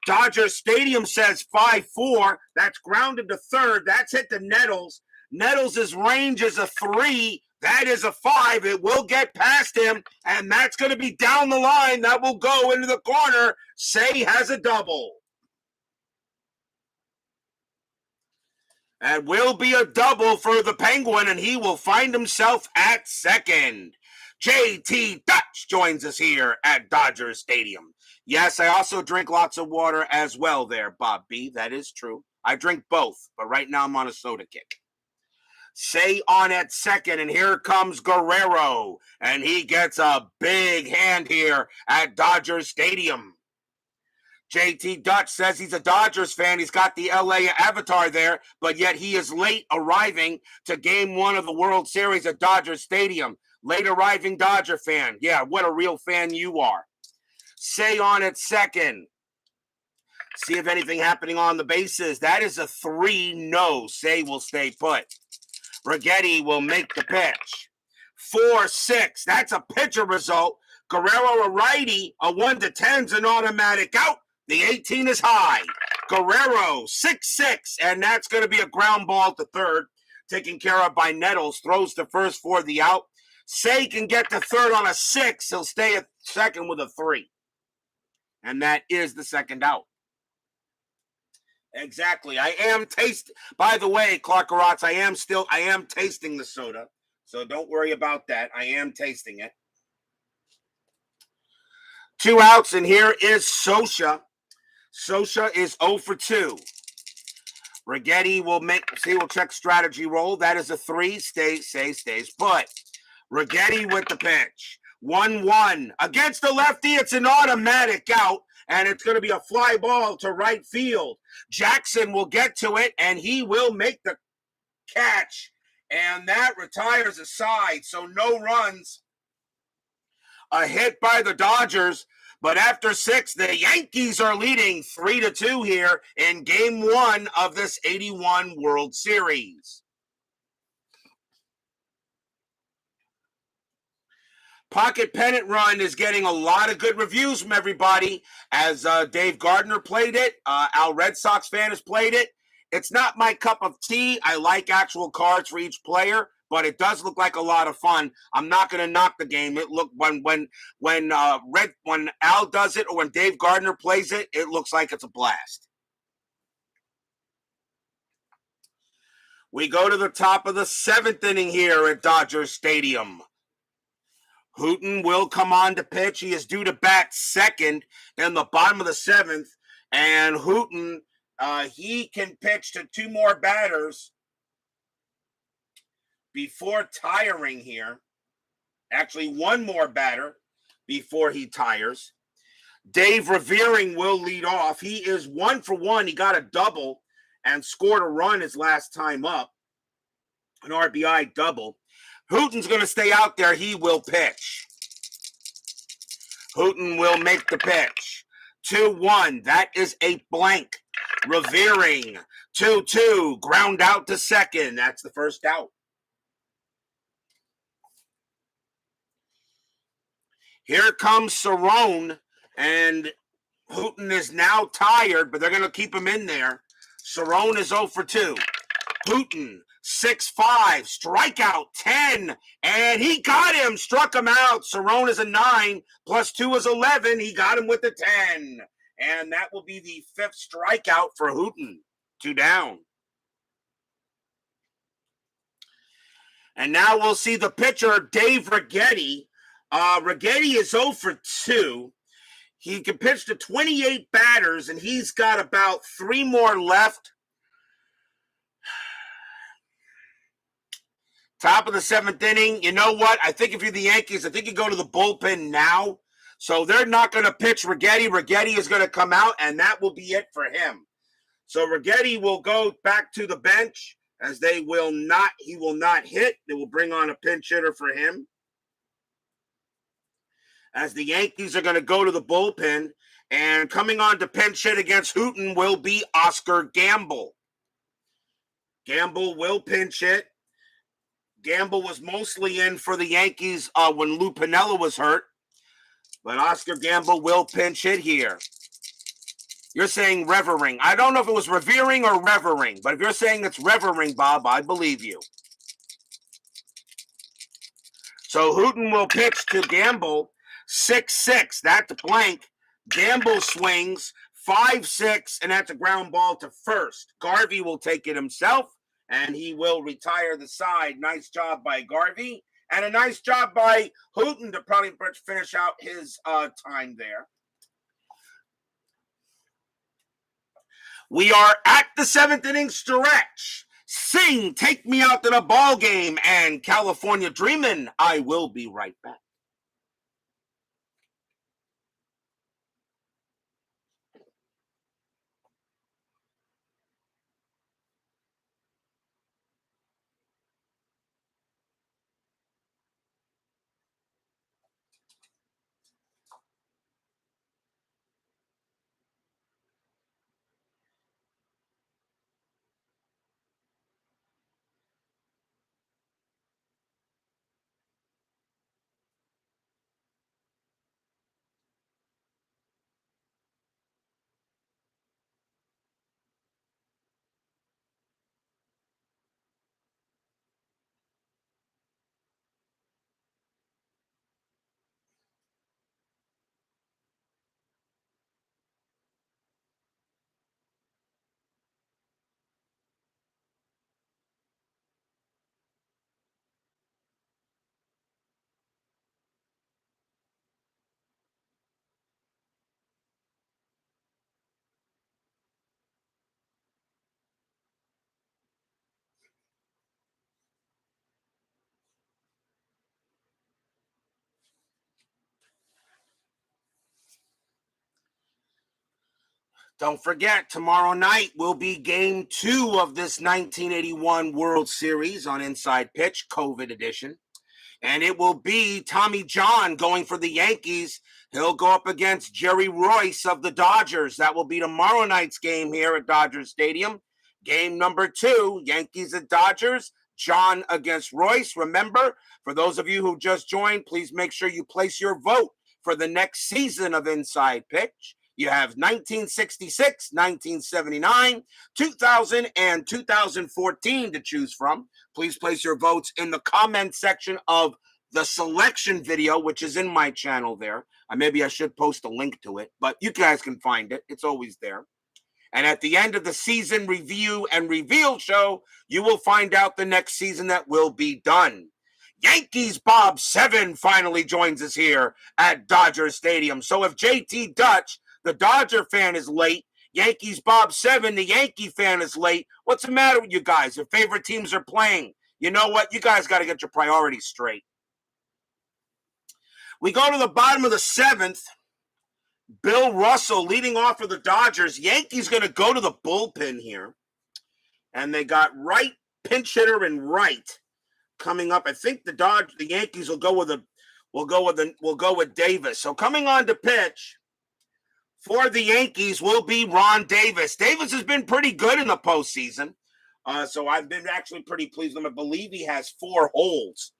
Dodger Stadium says 5-4. That's grounded to third. That's hit to Nettles. Nettles' range is a 3. That is a 5. It will get past him, and that's going to be down the line. That will go into the corner. Say has a double. And will be a double for the Penguin, and he will find himself at second. JT Dutch joins us here at Dodger Stadium. Yes, I also drink lots of water as well there, Bob B. That is true. I drink both, but right now I'm on a soda kick. Say on at second, and here comes Guerrero, and he gets a big hand here at Dodger Stadium. JT Dutch says he's a Dodgers fan. He's got the LA avatar there, but yet he is late arriving to game 1 of the World Series at Dodger Stadium. Late arriving Dodger fan. Yeah, what a real fan you are. Say on at second. See if anything happening on the bases. That is a 3 no. Say will stay put. Righetti will make the pitch. 4-6. That's a pitcher result. Guerrero a righty. A 1-10's an automatic out. The 18 is high. Guerrero 6-6, and that's going to be a ground ball to third. Taken care of by Nettles. Throws to first for the out. Say can get to third on a 6. He'll stay at second with a 3. And that is the second out. Exactly. I am tasting. By the way, Clark Garotz, I am tasting the soda. So don't worry about that. I am tasting it. 2 outs, and here is Scioscia. Scioscia is 0 for 2. Righetti will check strategy roll. That is a 3. Stays put. Righetti with the pitch. 1-1. Against the lefty, it's an automatic out, and it's going to be a fly ball to right field. Jackson will get to it, and he will make the catch, and that retires a side, so no runs. A hit by the Dodgers, but after 6, the Yankees are leading 3-2 here in Game 1 of this 81 World Series. Pocket pennant run is getting a lot of good reviews from everybody, as Dave Gardner played it. Al Red Sox fan has played it. It's not my cup of tea. I like actual cards for each player, but it does look like a lot of fun. I'm not going to knock the game. It look when Al does it or when Dave Gardner plays it, it looks like it's a blast. We go to the top of the 7th inning here at Dodger Stadium. Hooton will come on to pitch. He is due to bat second in the bottom of the 7th. And Hooton, he can pitch to 2 more batters before tiring here. Actually, 1 more batter before he tires. Dave Revering will lead off. He is 1 for 1. He got a double and scored a run his last time up. An RBI double. Hooton's going to stay out there. He will pitch. Hooton will make the pitch. 2-1. That is a blank. Revering. 2-2. Ground out to second. That's the first out. Here comes Cerrone, and Hooton is now tired, but they're going to keep him in there. Cerrone is 0 for 2. Hooton, 6-5, strikeout 10, and he got him, struck him out. Cerrone is a 9, plus 2 is 11. He got him with the 10, and that will be the 5th strikeout for Hooton. 2 down. And now we'll see the pitcher, Dave Righetti. Righetti is 0 for 2. He can pitch to 28 batters, and he's got about 3 more left. Top of the 7th inning. You know what? I think if you're the Yankees, I think you go to the bullpen now. So they're not going to pitch Righetti. Righetti is going to come out, and that will be it for him. So Righetti will go back to the bench, as he will not hit. They will bring on a pinch hitter for him. As the Yankees are going to go to the bullpen, and coming on to pinch hit against Hooton will be Oscar Gamble. Gamble will pinch hit. Gamble was mostly in for the Yankees when Lou Piniella was hurt. But Oscar Gamble will pinch hit here. You're saying Revering. I don't know if it was Revering or Revering, but if you're saying it's Revering, Bob, I believe you. So Hooton will pitch to Gamble. 6-6. That's blank. Gamble swings. 5-6, and that's a ground ball to first. Garvey will take it himself, and he will retire the side. Nice job by Garvey, and a nice job by Hooton to probably finish out his time there. We are at the 7th inning stretch. Sing, take me out to the ball game, and California Dreamin'. I will be right back. Don't forget, tomorrow night will be game 2 of this 1981 World Series on Inside Pitch, COVID edition. And it will be Tommy John going for the Yankees. He'll go up against Jerry Royce of the Dodgers. That will be tomorrow night's game here at Dodger Stadium. Game number 2, Yankees at Dodgers. John against Royce. Remember, for those of you who just joined, please make sure you place your vote for the next season of Inside Pitch. You have 1966, 1979, 2000, and 2014 to choose from. Please place your votes in the comment section of the selection video, which is in my channel there. Maybe I should post a link to it, but you guys can find it. It's always there. And at the end of the season review and reveal show, you will find out the next season that will be done. Yankees Bob 7 finally joins us here at Dodger Stadium. So if JT Dutch, the Dodger fan, is late, Yankees Bob 7, the Yankee fan, is late, what's the matter with you guys? Your favorite teams are playing. You know what? You guys got to get your priorities straight. We go to the bottom of the 7th. Bill Russell leading off for the Dodgers. Yankees going to go to the bullpen here. And they got right pinch hitter and right coming up. I think the Yankees will go with Davis. So coming on to pitch for the Yankees will be Ron Davis. Davis has been pretty good in the postseason. So I've been actually pretty pleased with him. I believe he has 4 holds.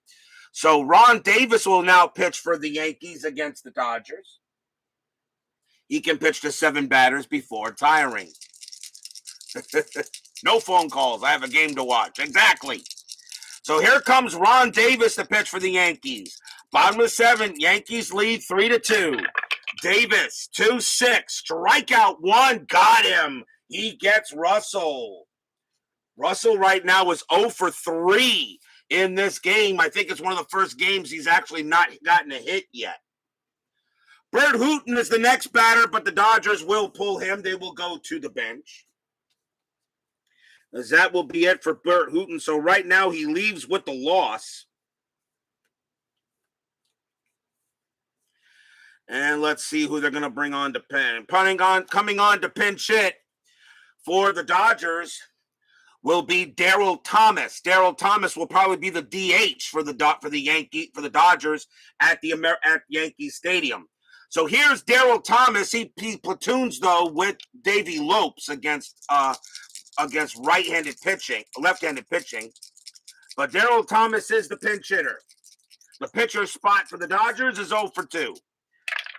So Ron Davis will now pitch for the Yankees against the Dodgers. He can pitch to 7 batters before tiring. No phone calls. I have a game to watch. Exactly. So here comes Ron Davis to pitch for the Yankees. Bottom of the 7th, Yankees lead 3-2. Davis, 2-6. Strikeout 1. Got him. He gets Russell. Russell right now is 0 for 3 in this game. I think it's one of the first games he's actually not gotten a hit yet. Bert Hooton is the next batter, but the Dodgers will pull him. They will go to the bench. As that will be it for Bert Hooton. So right now he leaves with the loss. And let's see who they're going to bring on to coming on to pinch hit for the Dodgers will be Darryl Thomas. Darryl Thomas will probably be the DH for the Dodgers at Yankee Stadium. So here's Darryl Thomas. He platoons though with Davey Lopes against left-handed pitching. But Darryl Thomas is the pinch hitter. The pitcher spot for the Dodgers is 0 for 2.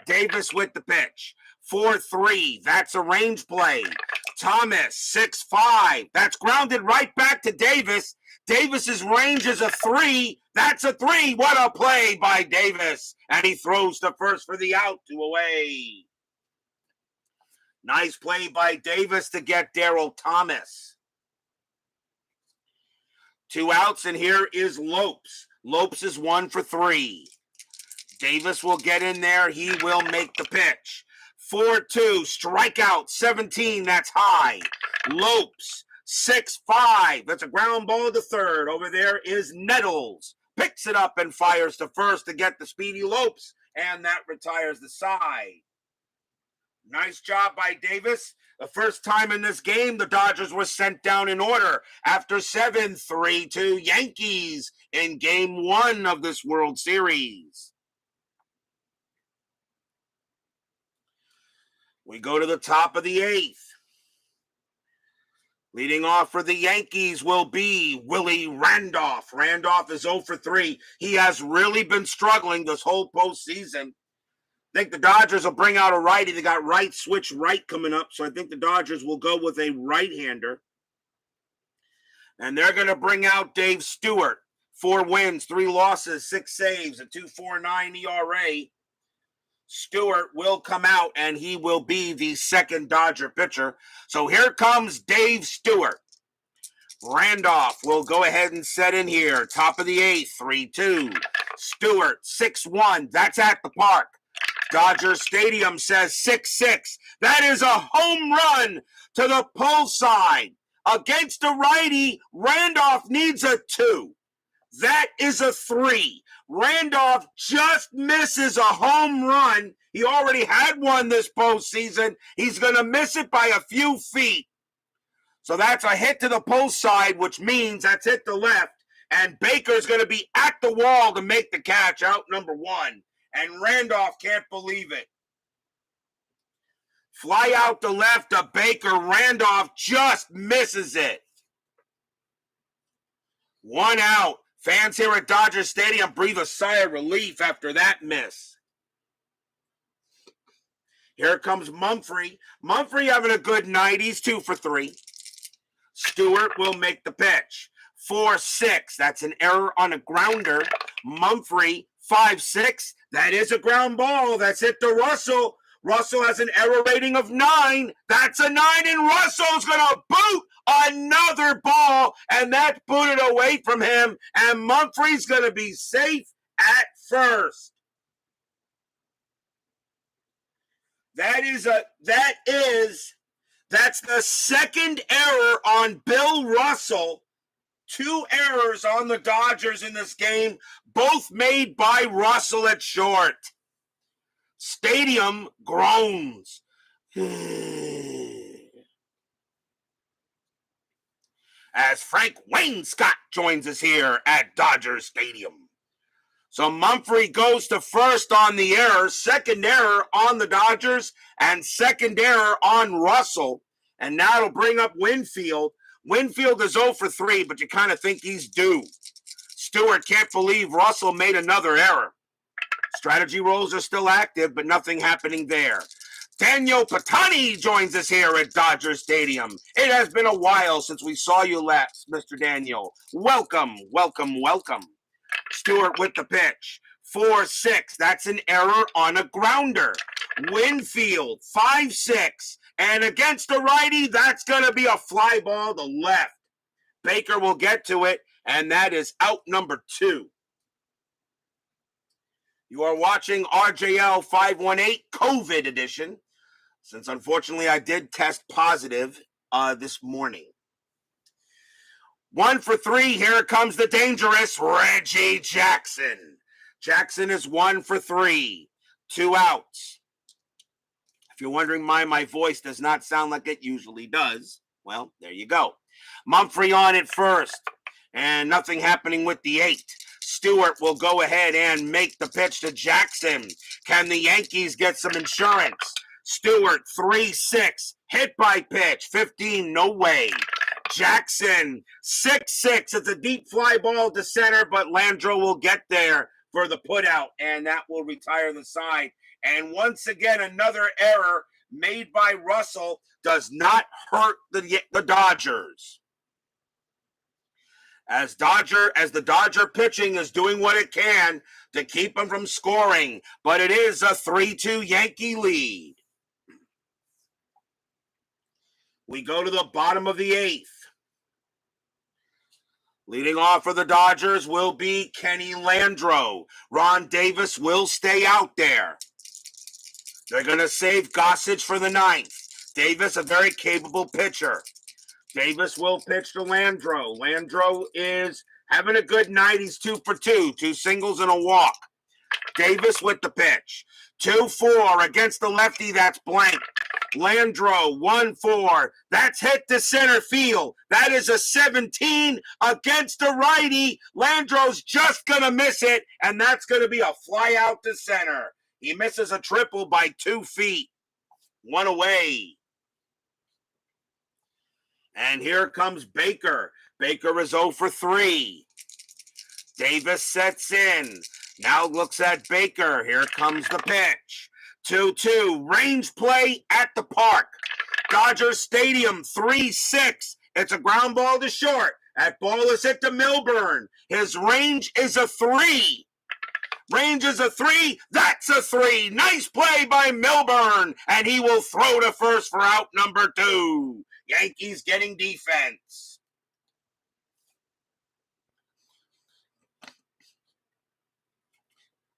Davis with the pitch. 4-3. That's a range play. Thomas, 6-5. That's grounded right back to Davis. Davis's range is a 3. That's a 3. What a play by Davis. And he throws to first for the out, 2 away. Nice play by Davis to get Darryl Thomas. 2 outs, and here is Lopes. Lopes is 1 for 3. Davis will get in there. He will make the pitch. 4-2, strikeout, 17, that's high. Lopes, 6-5, that's a ground ball to third. Over there is Nettles. Picks it up and fires to first to get the speedy Lopes, and that retires the side. Nice job by Davis. The first time in this game, the Dodgers were sent down in order after 7-3 Yankees in Game 1 of this World Series. We go to the top of the 8th. Leading off for the Yankees will be Willie Randolph. Randolph is 0 for 3. He has really been struggling this whole postseason. I think the Dodgers will bring out a righty. They got right switch right coming up, so I think the Dodgers will go with a right-hander. And they're going to bring out Dave Stewart. 4 wins, 3 losses, 6 saves, a 2.49 ERA. Stewart will come out, and he will be the second Dodger pitcher. So here comes Dave Stewart. Randolph will go ahead and set in here. Top of the 8th, 3-2. Stewart, 6-1. That's at the park. Dodger Stadium says 6-6. That is a home run to the pull side. Against a righty, Randolph needs a 2. That is a 3. Randolph just misses a home run. He already had one this postseason. He's going to miss it by a few feet. So that's a hit to the post side, which means that's hit the left. And Baker's going to be at the wall to make the catch, out number one. And Randolph can't believe it. Fly out the left to Baker. Randolph just misses it. One out. Fans here at Dodger Stadium breathe a sigh of relief after that miss. Here comes Mumphrey. Mumphrey having a good night. He's 2 for 3. Stewart will make the pitch. 4-6. That's an error on a grounder. Mumphrey, 5-6. That is a ground ball. That's hit to Russell. Russell has an error rating of 9. That's a 9, and Russell's going to boot another ball, and that's booted away from him, and Mumphrey's going to be safe at first. That's the second error on Bill Russell. 2 errors on the Dodgers in this game, both made by Russell at short. Stadium groans. As Frank Wainscott joins us here at Dodger Stadium. So Mumphrey goes to first on the error, second error on the Dodgers, and second error on Russell. And now it'll bring up Winfield. Winfield is 0 for 3, but you kind of think he's due. Stewart can't believe Russell made another error. Strategy rolls are still active, but nothing happening there. Daniel Patani joins us here at Dodger Stadium. It has been a while since we saw you last, Mr. Daniel. Welcome, welcome, welcome. Stewart with the pitch. 4-6. That's an error on a grounder. Winfield, 5-6. And against the righty, that's going to be a fly ball to left. Baker will get to it, and that is out number 2. You are watching RJL 518 COVID edition, since unfortunately I did test positive this morning. 1 for 3. Here comes the dangerous Reggie Jackson. Jackson is 1 for 3. 2 outs. If you're wondering why my voice does not sound like it usually does, well, there you go. Mumphrey on at first, and nothing happening with the 8. Stewart will go ahead and make the pitch to Jackson. Can the Yankees get some insurance? Stewart, 3-6. Hit by pitch, 15, no way. Jackson, 6-6. It's a deep fly ball to center, but Landreau will get there for the putout, and that will retire the side. And once again, another error made by Russell does not hurt the Dodgers. As the Dodger pitching is doing what it can to keep them from scoring, but it is a 3-2 Yankee lead. We go to the bottom of the 8th. Leading off for the Dodgers will be Kenny Landreau. Ron Davis will stay out there. They're going to save Gossage for the 9th. Davis, a very capable pitcher. Davis will pitch to Landreau. Landreau is having a good night. He's 2 for 2. 2 singles and a walk. Davis with the pitch. 2-4 against the lefty. That's blank. Landreau, 1-4. That's hit to center field. That is a 17 against the righty. Landreau's just going to miss it, and that's going to be a fly out to center. He misses a triple by 2 feet. 1 away. And here comes Baker. Baker is 0 for 3. Davis sets in. Now looks at Baker. Here comes the pitch. 2-2. Range play at the park. Dodger Stadium, 3-6. It's a ground ball to short. That ball is hit to Milburn. His range is a 3. Range is a 3. That's a 3. Nice play by Milburn. And he will throw to first for out number 2. Yankees getting defense.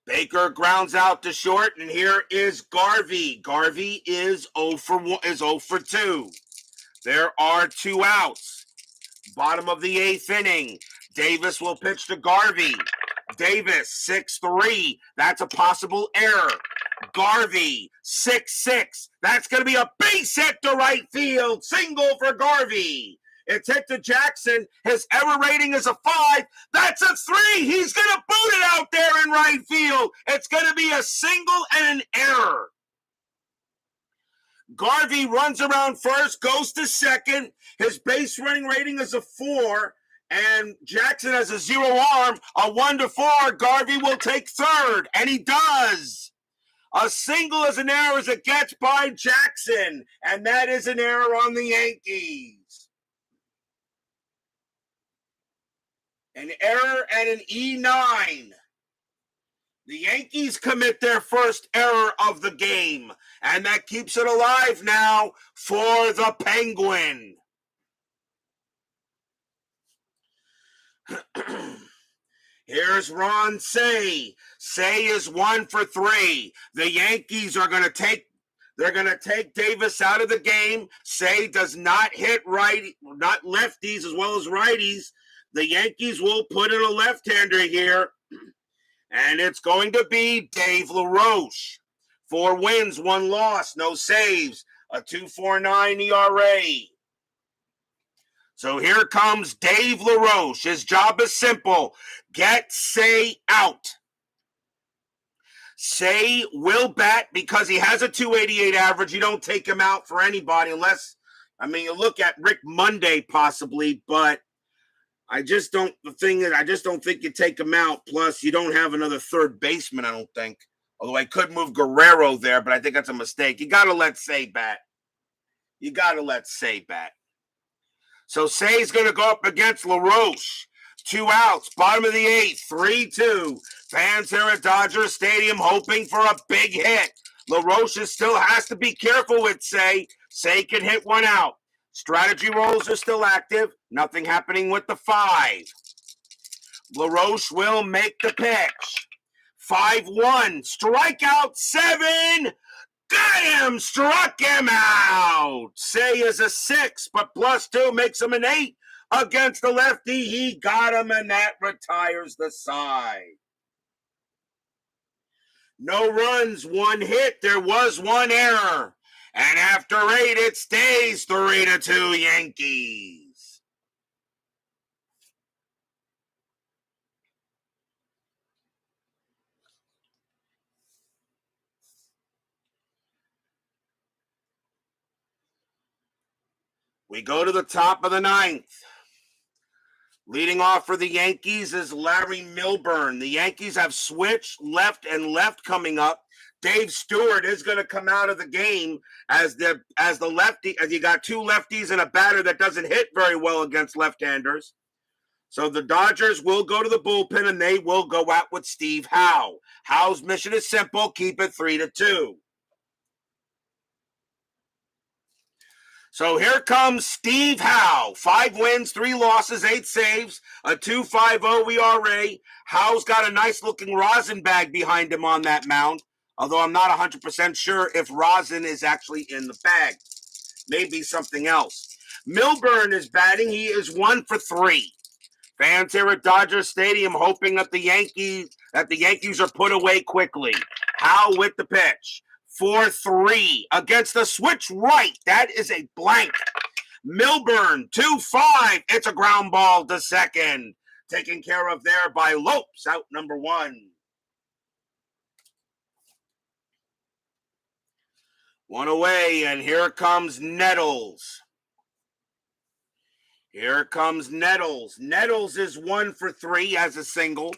Baker grounds out to short, and here is Garvey. Garvey is 0 for 2. There are 2 outs. Bottom of the 8th inning. Davis will pitch to Garvey. Davis, 6-3. That's a possible error. Garvey, 6-6. That's going to be a base hit to right field. Single for Garvey. It's hit to Jackson. His error rating is a 5. That's a 3. He's going to boot it out there in right field. It's going to be a single and an error. Garvey runs around first, goes to second. His base running rating is a 4. And Jackson has a 0 arm, a 1-4. Garvey will take third, and he does. A single is an error as it gets by Jackson, and that is an error on the Yankees. An error and an E9. The Yankees commit their first error of the game, and that keeps it alive now for the Penguin. Here's Ron Say. Say is 1 for 3. The Yankees are going to take Davis out of the game. Say does not hit not lefties as well as righties. The Yankees will put in a left-hander here, and it's going to be Dave Laroche. 4 wins, 1 loss, no saves, a 2.49 ERA. So here comes Dave Laroche. His job is simple. Get Say out. Say will bat because he has a 288 average. You don't take him out for anybody unless, you look at Rick Monday possibly, but I just don't think you take him out. Plus, you don't have another third baseman, I don't think. Although I could move Guerrero there, but I think that's a mistake. You got to let Say bat. So Say's going to go up against Laroche. 2 outs, bottom of the 8th, 3-2. Fans here at Dodger Stadium hoping for a big hit. Laroche still has to be careful with Say. Say can hit 1 out. Strategy rolls are still active. Nothing happening with the 5. Laroche will make the pitch. 5-1, strikeout 7. Got him! Struck him out! Say is a 6, but +2 makes him an 8 against the lefty. He got him, and that retires the side. No runs, 1 hit. There was 1 error. And after 8, it stays 3-2 Yankees. We go to the top of the 9th. Leading off for the Yankees is Larry Milburn. The Yankees have switched left and left coming up. Dave Stewart is going to come out of the game as the lefty, as you got 2 lefties and a batter that doesn't hit very well against left-handers. So the Dodgers will go to the bullpen and they will go out with Steve Howe. Howe's mission is simple: keep it 3-2. So here comes Steve Howe. 5 wins, 3 losses, 8 saves, a 2.50 ERA. Howe's got a nice-looking rosin bag behind him on that mound, although I'm not 100% sure if rosin is actually in the bag. Maybe something else. Milburn is batting. He is 1 for 3. Fans here at Dodger Stadium hoping that the Yankees are put away quickly. Howe with the pitch. 4-3 against the switch right. That is a blank. Milburn, 2-5. It's a ground ball to second. Taken care of there by Lopes, out number 1. 1 away, and here comes Nettles. Nettles is 1 for 3 as a single.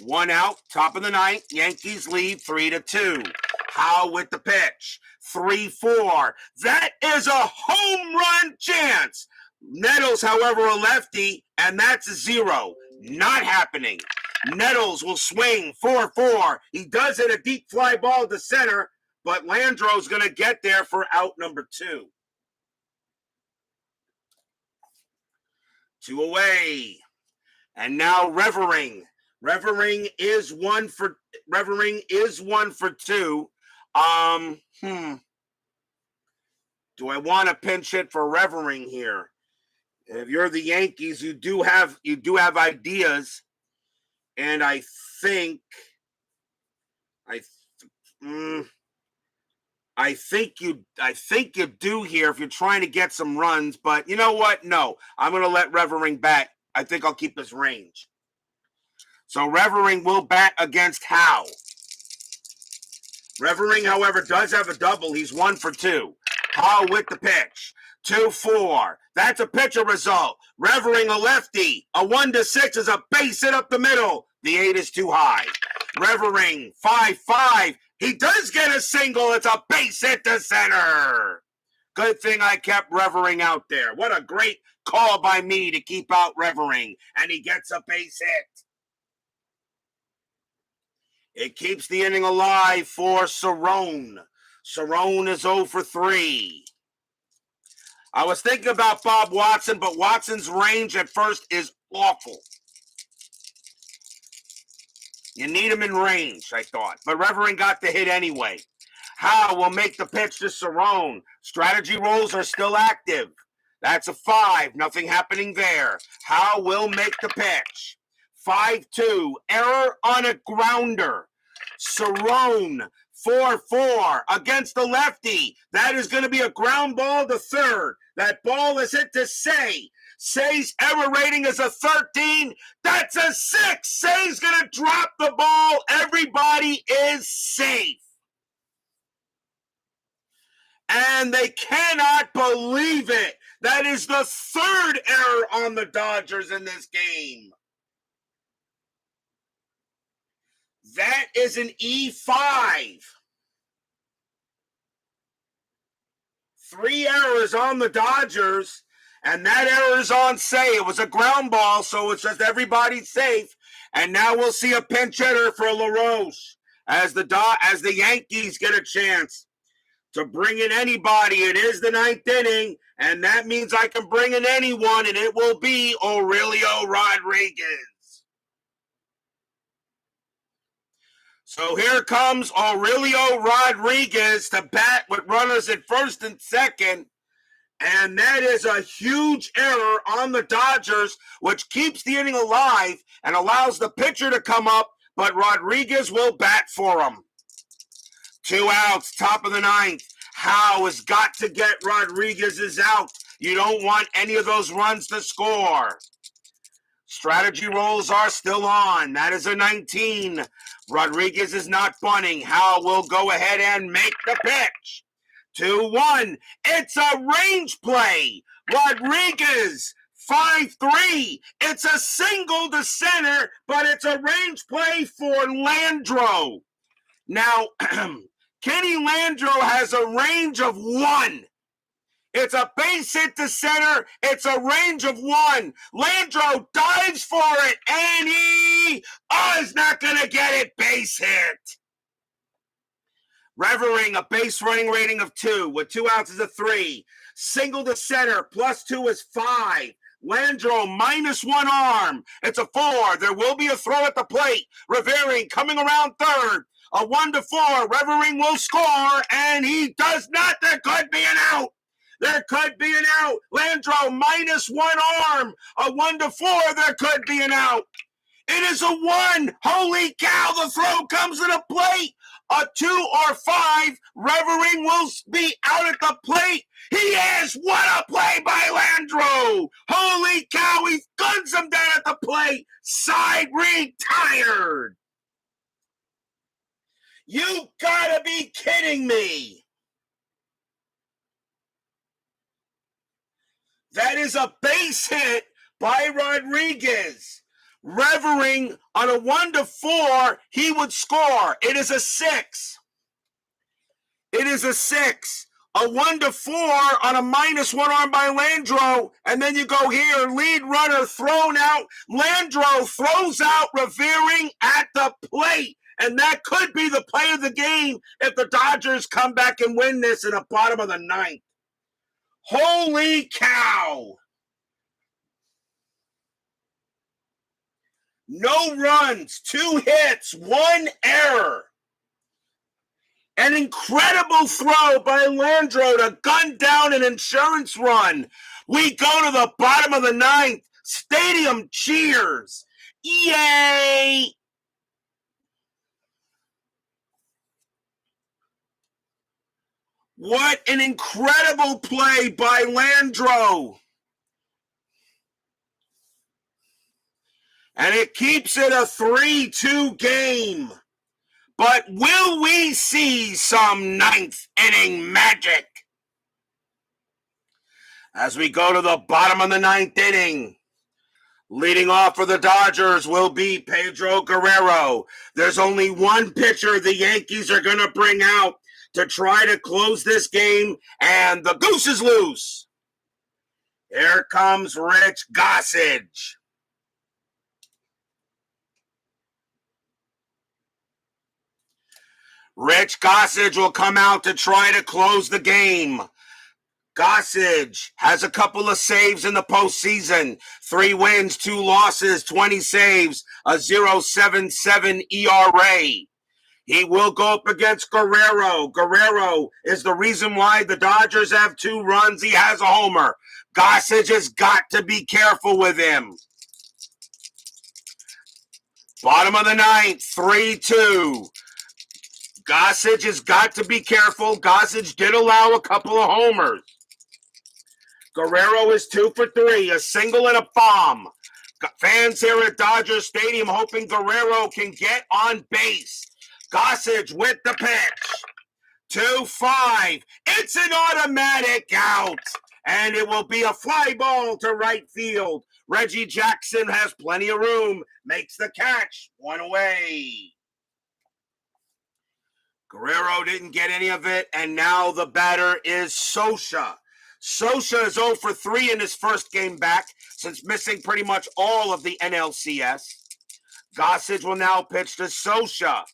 1 out, top of the 9th. Yankees lead 3-2. Howe with the pitch. 3-4. That is a home run chance. Nettles, however, a lefty, and that's a 0. Not happening. Nettles will swing 4-4. He does hit a deep fly ball to center, but Landro's going to get there for out number 2. 2 away. And now Revering. Revering is 1 for 2. Do I want to pinch hit for Revering here? If you're the Yankees, you do have ideas, and I think I think you do here if you're trying to get some runs, but you know what? No, I'm going to let Revering bat. I think I'll keep his range. So Revering will bat against Howe. Revering, however, does have a double. He's 1 for 2. Howe with the pitch. 2-4. That's a pitcher result. Revering a lefty. A 1-6 is a base hit up the middle. The 8 is too high. Revering 5-5. He does get a single. It's a base hit to center. Good thing I kept Revering out there. What a great call by me to keep out Revering. And he gets a base hit. It keeps the inning alive for Cerrone. Cerrone is 0 for 3. I was thinking about Bob Watson, but Watson's range at first is awful. You need him in range, I thought. But Revering got the hit anyway. Howe will make the pitch to Cerrone. Strategy rolls are still active. That's a 5. Nothing happening there. Howe will make the pitch. 5-2. Error on a grounder. Cerrone 4-4 against the lefty. That is going to be a ground ball to third. That ball is hit to Say. Say's error rating is a 13. That's a 6. Say's going to drop the ball. Everybody is safe. And they cannot believe it. That is the third error on the Dodgers in this game. That is an E5. 3 errors on the Dodgers, and that error is on Say. It was a ground ball, so it's just everybody's safe. And now we'll see a pinch hitter for Laroche as the Yankees get a chance to bring in anybody. It is the 9th inning, and that means I can bring in anyone, and it will be Aurelio Rodriguez. So here comes Aurelio Rodriguez to bat with runners at first and second. And that is a huge error on the Dodgers, which keeps the inning alive and allows the pitcher to come up, but Rodriguez will bat for him. 2 outs, top of the 9th. Howe has got to get Rodriguez's out. You don't want any of those runs to score. Strategy rolls are still on. That is a 19. Rodriguez is not bunting. Howe will go ahead and make the pitch. 2-1. It's a range play. Rodriguez, 5-3. It's a single to center, but it's a range play for Landro. Now, Kenny Landro has a range of 1. It's a base hit to center. It's a range of 1. Landro dives for it, and he is not going to get it. Base hit. Revering, a base running rating of 2 with 2 outs is a 3. Single to center, +2 is 5. Landro, -1 arm. It's a 4. There will be a throw at the plate. Revering coming around third. A 1-4. Revering will score, and he does not. There could be an out. There could be an out. Landro, -1 arm. A 1-4. There could be an out. It is a 1. Holy cow. The throw comes to the plate. A 2 or 5. Revering will be out at the plate. He is. What a play by Landro. Holy cow. He guns him down at the plate. Side retired. You gotta be kidding me. That is a base hit by Rodriguez. Revering on a 1-4, he would score. It is a 6. It is a 6. A 1-4 on a -1 arm by Landro. And then you go here, lead runner thrown out. Landro throws out Revering at the plate. And that could be the play of the game if the Dodgers come back and win this in the bottom of the 9th. Holy cow. No runs, 2 hits, 1 error. An incredible throw by Landro to gun down an insurance run. We go to the bottom of the 9th. Stadium cheers. Yay! What an incredible play by Landro. And it keeps it a 3-2 game. But will we see some ninth inning magic? As we go to the bottom of the ninth inning, leading off for the Dodgers will be Pedro Guerrero. There's only one pitcher the Yankees are going to bring out to try to close this game, and the goose is loose. Here comes Rich Gossage. Rich Gossage will come out to try to close the game. Gossage has a couple of saves in the postseason. 3 wins, 2 losses, 20 saves, a 0.77 ERA. He will go up against Guerrero. Guerrero is the reason why the Dodgers have 2 runs. He has a homer. Gossage has got to be careful with him. Bottom of the ninth, 3-2. Gossage has got to be careful. Gossage did allow a couple of homers. Guerrero is 2 for 3, a single and a bomb. Fans here at Dodger Stadium hoping Guerrero can get on base. Gossage with the pitch. 2-5. It's an automatic out. And it will be a fly ball to right field. Reggie Jackson has plenty of room. Makes the catch. 1 away. Guerrero didn't get any of it, and now the batter is Socha. Socha is 0 for 3 in his first game back since missing pretty much all of the NLCS. Gossage will now pitch to Socha.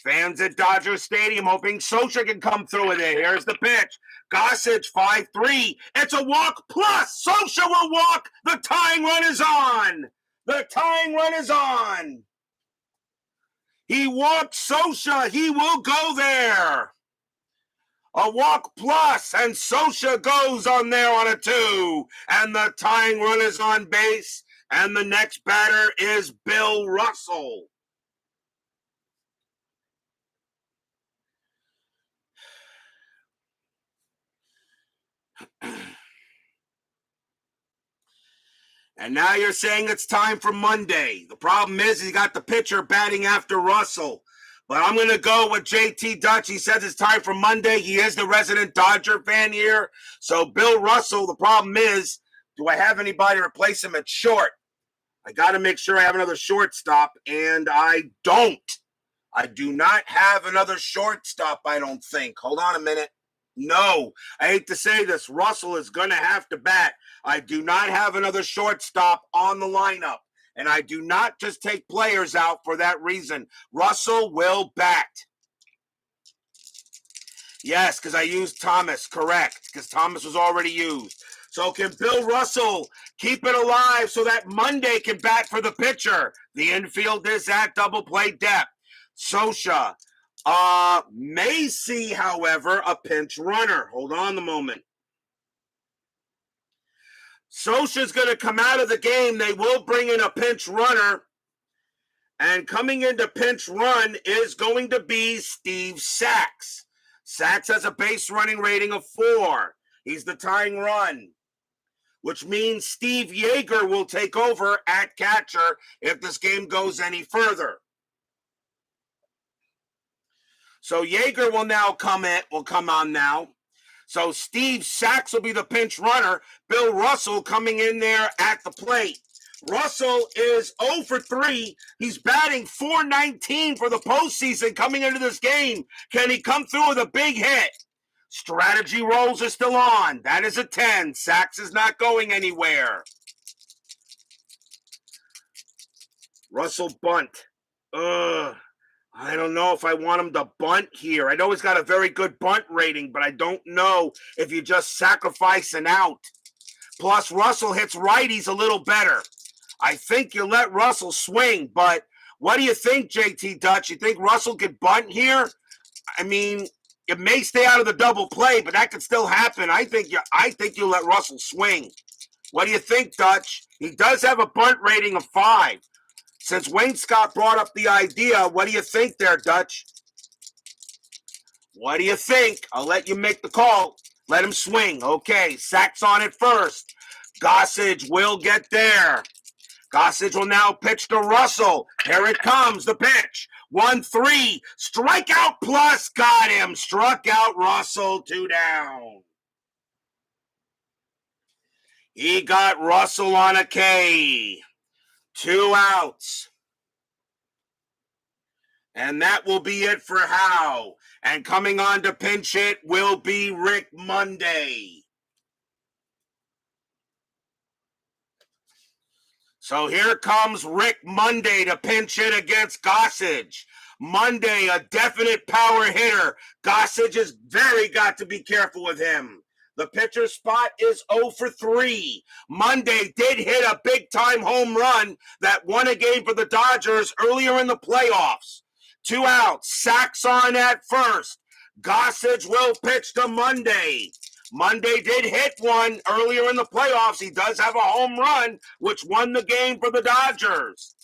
Fans at Dodger Stadium hoping Socha can come through with it. Here's the pitch. Gossage 5-3. It's a walk plus. Socha will walk. The tying run is on. The tying run is on. He walked Socha. He will go there. A walk plus, and Socha goes on there on a 2. And the tying run is on base. And the next batter is Bill Russell. And now you're saying it's time for Monday. The problem is he got the pitcher batting after Russell. But I'm going to go with JT Dutch. He says it's time for Monday. He is the resident Dodger fan here. So Bill Russell, the problem is, do I have anybody to replace him at short? I got to make sure I have another shortstop, and I don't. I do not have another shortstop, I don't think. Hold on a minute. No, I hate to say this. Russell is going to have to bat. I do not have another shortstop on the lineup. And I do not just take players out for that reason. Russell will bat. Yes, because I used Thomas. Correct, because Thomas was already used. So can Bill Russell keep it alive so that Monday can bat for the pitcher? The infield is at double play depth. Socha may see, however, a pinch runner. Hold on a moment. Socha's going to come out of the game. They will bring in a pinch runner. And coming into pinch run is going to be Steve Sax. Sax has a base running rating of 4. He's the tying run, which means Steve Yeager will take over at catcher if this game goes any further. So Yeager will now come on now. So Steve Sax will be the pinch runner. Bill Russell coming in there at the plate. Russell is 0 for 3. He's batting .419 for the postseason coming into this game. Can he come through with a big hit? Strategy rolls are still on. That is a 10. Sax is not going anywhere. Russell bunt. I don't know if I want him to bunt here. I know he's got a very good bunt rating, but I don't know if you just sacrifice an out. Plus, Russell hits righties a little better. I think you let Russell swing, but what do you think, JT Dutch? You think Russell could bunt here? I mean, it may stay out of the double play, but that could still happen. I think you let Russell swing. What do you think, Dutch? He does have a bunt rating of 5. Since Wayne Scott brought up the idea, what do you think there, Dutch? What do you think? I'll let you make the call. Let him swing. Okay, Sachs on it first. Gossage will get there. Gossage will now pitch to Russell. Here it comes, the pitch. 1-3. Strikeout plus. Got him. Struck out Russell. 2 down. He got Russell on a K. 2 outs. And that will be it for Howe. And coming on to pinch hit will be Rick Monday. So here comes Rick Monday to pinch hit against Gossage. Monday, a definite power hitter. Gossage has very got to be careful with him. The pitcher spot is 0 for 3. Monday did hit a big-time home run that won a game for the Dodgers earlier in the playoffs. 2 outs. Sachs on at first. Gossage will pitch to Monday. Monday did hit one earlier in the playoffs. He does have a home run, which won the game for the Dodgers.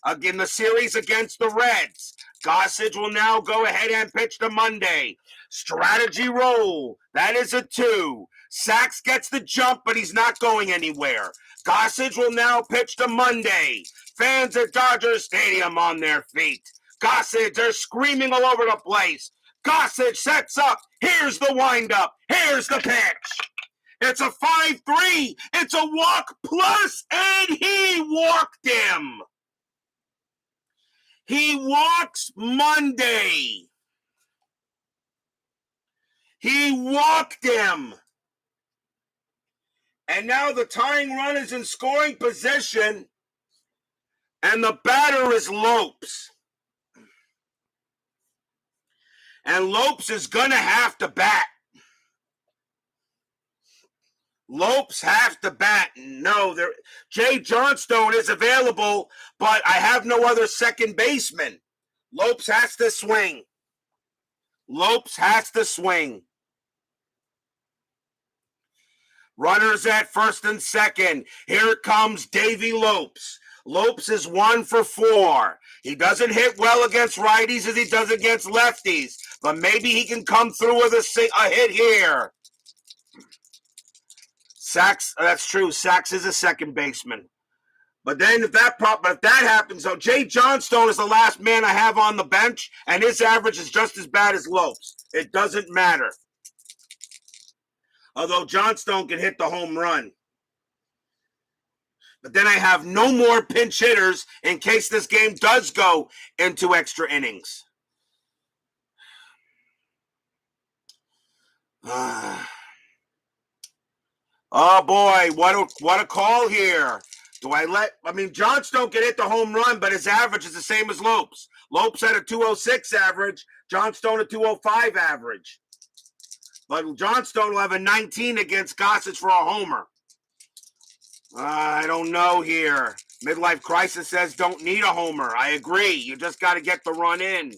Again, the series against the Reds. Gossage will now go ahead and pitch to Monday. Strategy roll. That is a 2. Sachs gets the jump, but he's not going anywhere. Gossage will now pitch to Monday. Fans at Dodger Stadium on their feet. Gossage, they're screaming all over the place. Gossage sets up. Here's the windup. Here's the pitch. It's a 5-3. It's a walk plus, and he walked him. He walks Monday. He walked him. And now the tying run is in scoring position, and the batter is Lopes. And Lopes is going to have to bat. Lopes has to bat. No, Jay Johnstone is available, but I have no other second baseman. Lopes has to swing. Lopes has to swing. Runners at first and second. Here comes Davy Lopes. Lopes is 1 for 4. He doesn't hit well against righties as he does against lefties, but maybe he can come through with a hit here. Sachs, that's true. Sachs is a second baseman. But then if that happens, though, Jay Johnstone is the last man I have on the bench, and his average is just as bad as Lopes. It doesn't matter. Although Johnstone can hit the home run. But then I have no more pinch hitters in case this game does go into extra innings. Oh boy, what a call here. Johnstone can hit the home run, but his average is the same as Lopes. Lopes had a 206 average, Johnstone a 205 average. But Johnstone will have a 19 against Gossage for a homer. I don't know here. Midlife Crisis says don't need a homer. I agree. You just got to get the run in.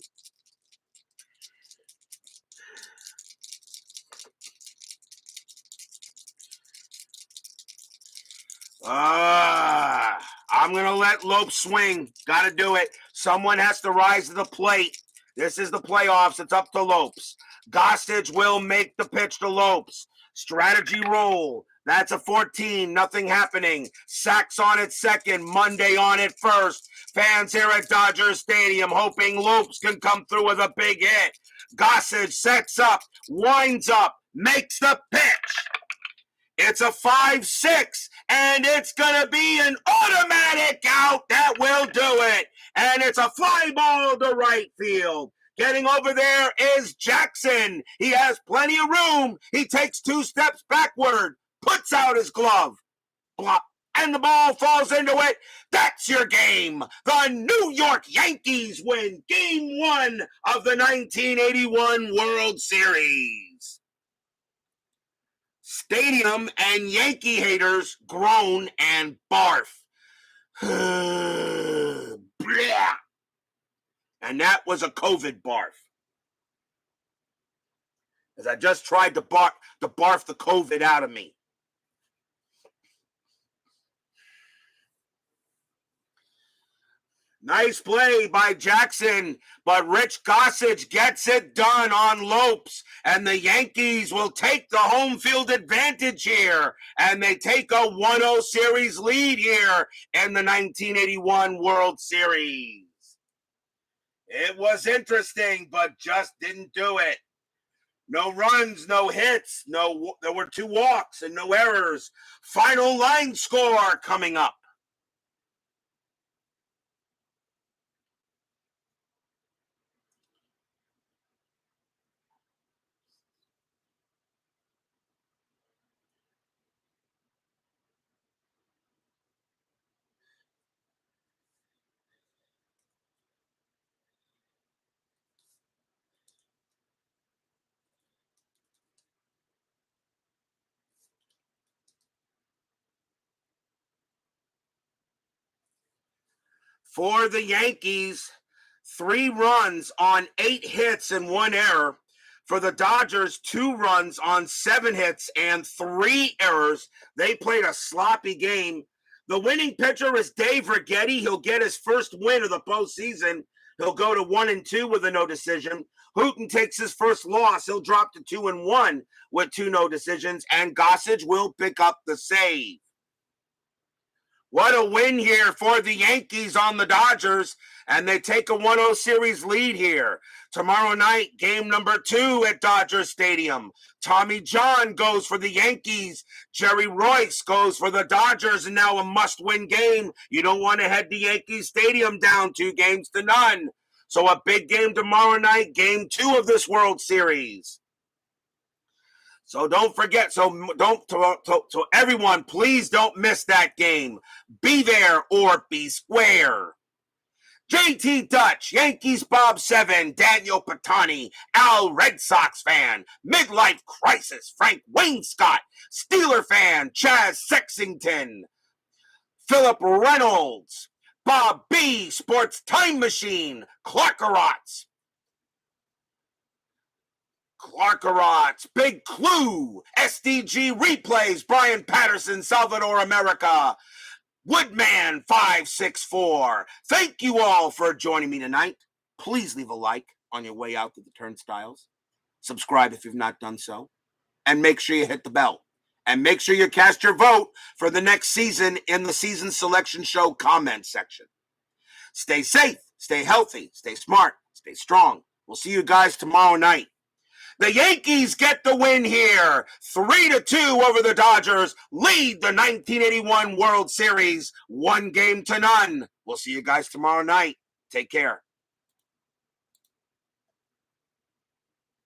I'm going to let Lopes swing. Got to do it. Someone has to rise to the plate. This is the playoffs. It's up to Lopes. Gossage will make the pitch to Lopes. Strategy roll. That's a 14. Nothing happening. Sachs on it second. Monday on it first. Fans here at Dodger Stadium hoping Lopes can come through with a big hit. Gossage sets up, winds up, makes the pitch. It's a 5-6, and it's going to be an automatic out. That will do it. And it's a fly ball to right field. Getting over there is Jackson. He has plenty of room. He takes 2 steps backward, puts out his glove, blop, and the ball falls into it. That's your game. The New York Yankees win Game 1 of the 1981 World Series. Stadium and Yankee haters groan and barf. And that was a COVID barf. As I just tried to barf the COVID out of me. Nice play by Jackson, but Rich Gossage gets it done on Lopes, and the Yankees will take the home field advantage here, and they take a 1-0 series lead here in the 1981 World Series. It was interesting, but just didn't do it. No runs, no hits, there were 2 walks and no errors. Final line score coming up. For the Yankees, 3 runs on 8 hits and 1 error. For the Dodgers, 2 runs on 7 hits and 3 errors. They played a sloppy game. The winning pitcher is Dave Righetti. He'll get his first win of the postseason. He'll go to 1-2 with a no decision. Hooton takes his first loss. He'll drop to 2-1 with 2 no decisions, and Gossage will pick up the save. What a win here for the Yankees on the Dodgers, and they take a 1-0 series lead here. Tomorrow night, game number 2 at Dodger Stadium. Tommy John goes for the Yankees. Jerry Royce goes for the Dodgers, and now a must-win game. You don't want to head to Yankee Stadium down 2-0. So a big game tomorrow night, game 2 of this World Series. So don't forget, so everyone, please don't miss that game. Be there or be square. JT Dutch, Yankees Bob 7, Daniel Patani, Al Red Sox fan, Midlife Crisis, Frank Wainscott, Steeler fan, Chaz Sexington, Philip Reynolds, Bob B, Sports Time Machine, Clarkerotts, Big Clue, SDG Replays, Brian Patterson, Salvador America, Woodman 564. Thank you all for joining me tonight. Please leave a like on your way out to the turnstiles. Subscribe if you've not done so. And make sure you hit the bell. And make sure you cast your vote for the next season in the season selection show comment section. Stay safe, stay healthy, stay smart, stay strong. We'll see you guys tomorrow night. The Yankees get the win here. 3-2 over the Dodgers. Lead the 1981 World Series 1-0. We'll see you guys tomorrow night. Take care.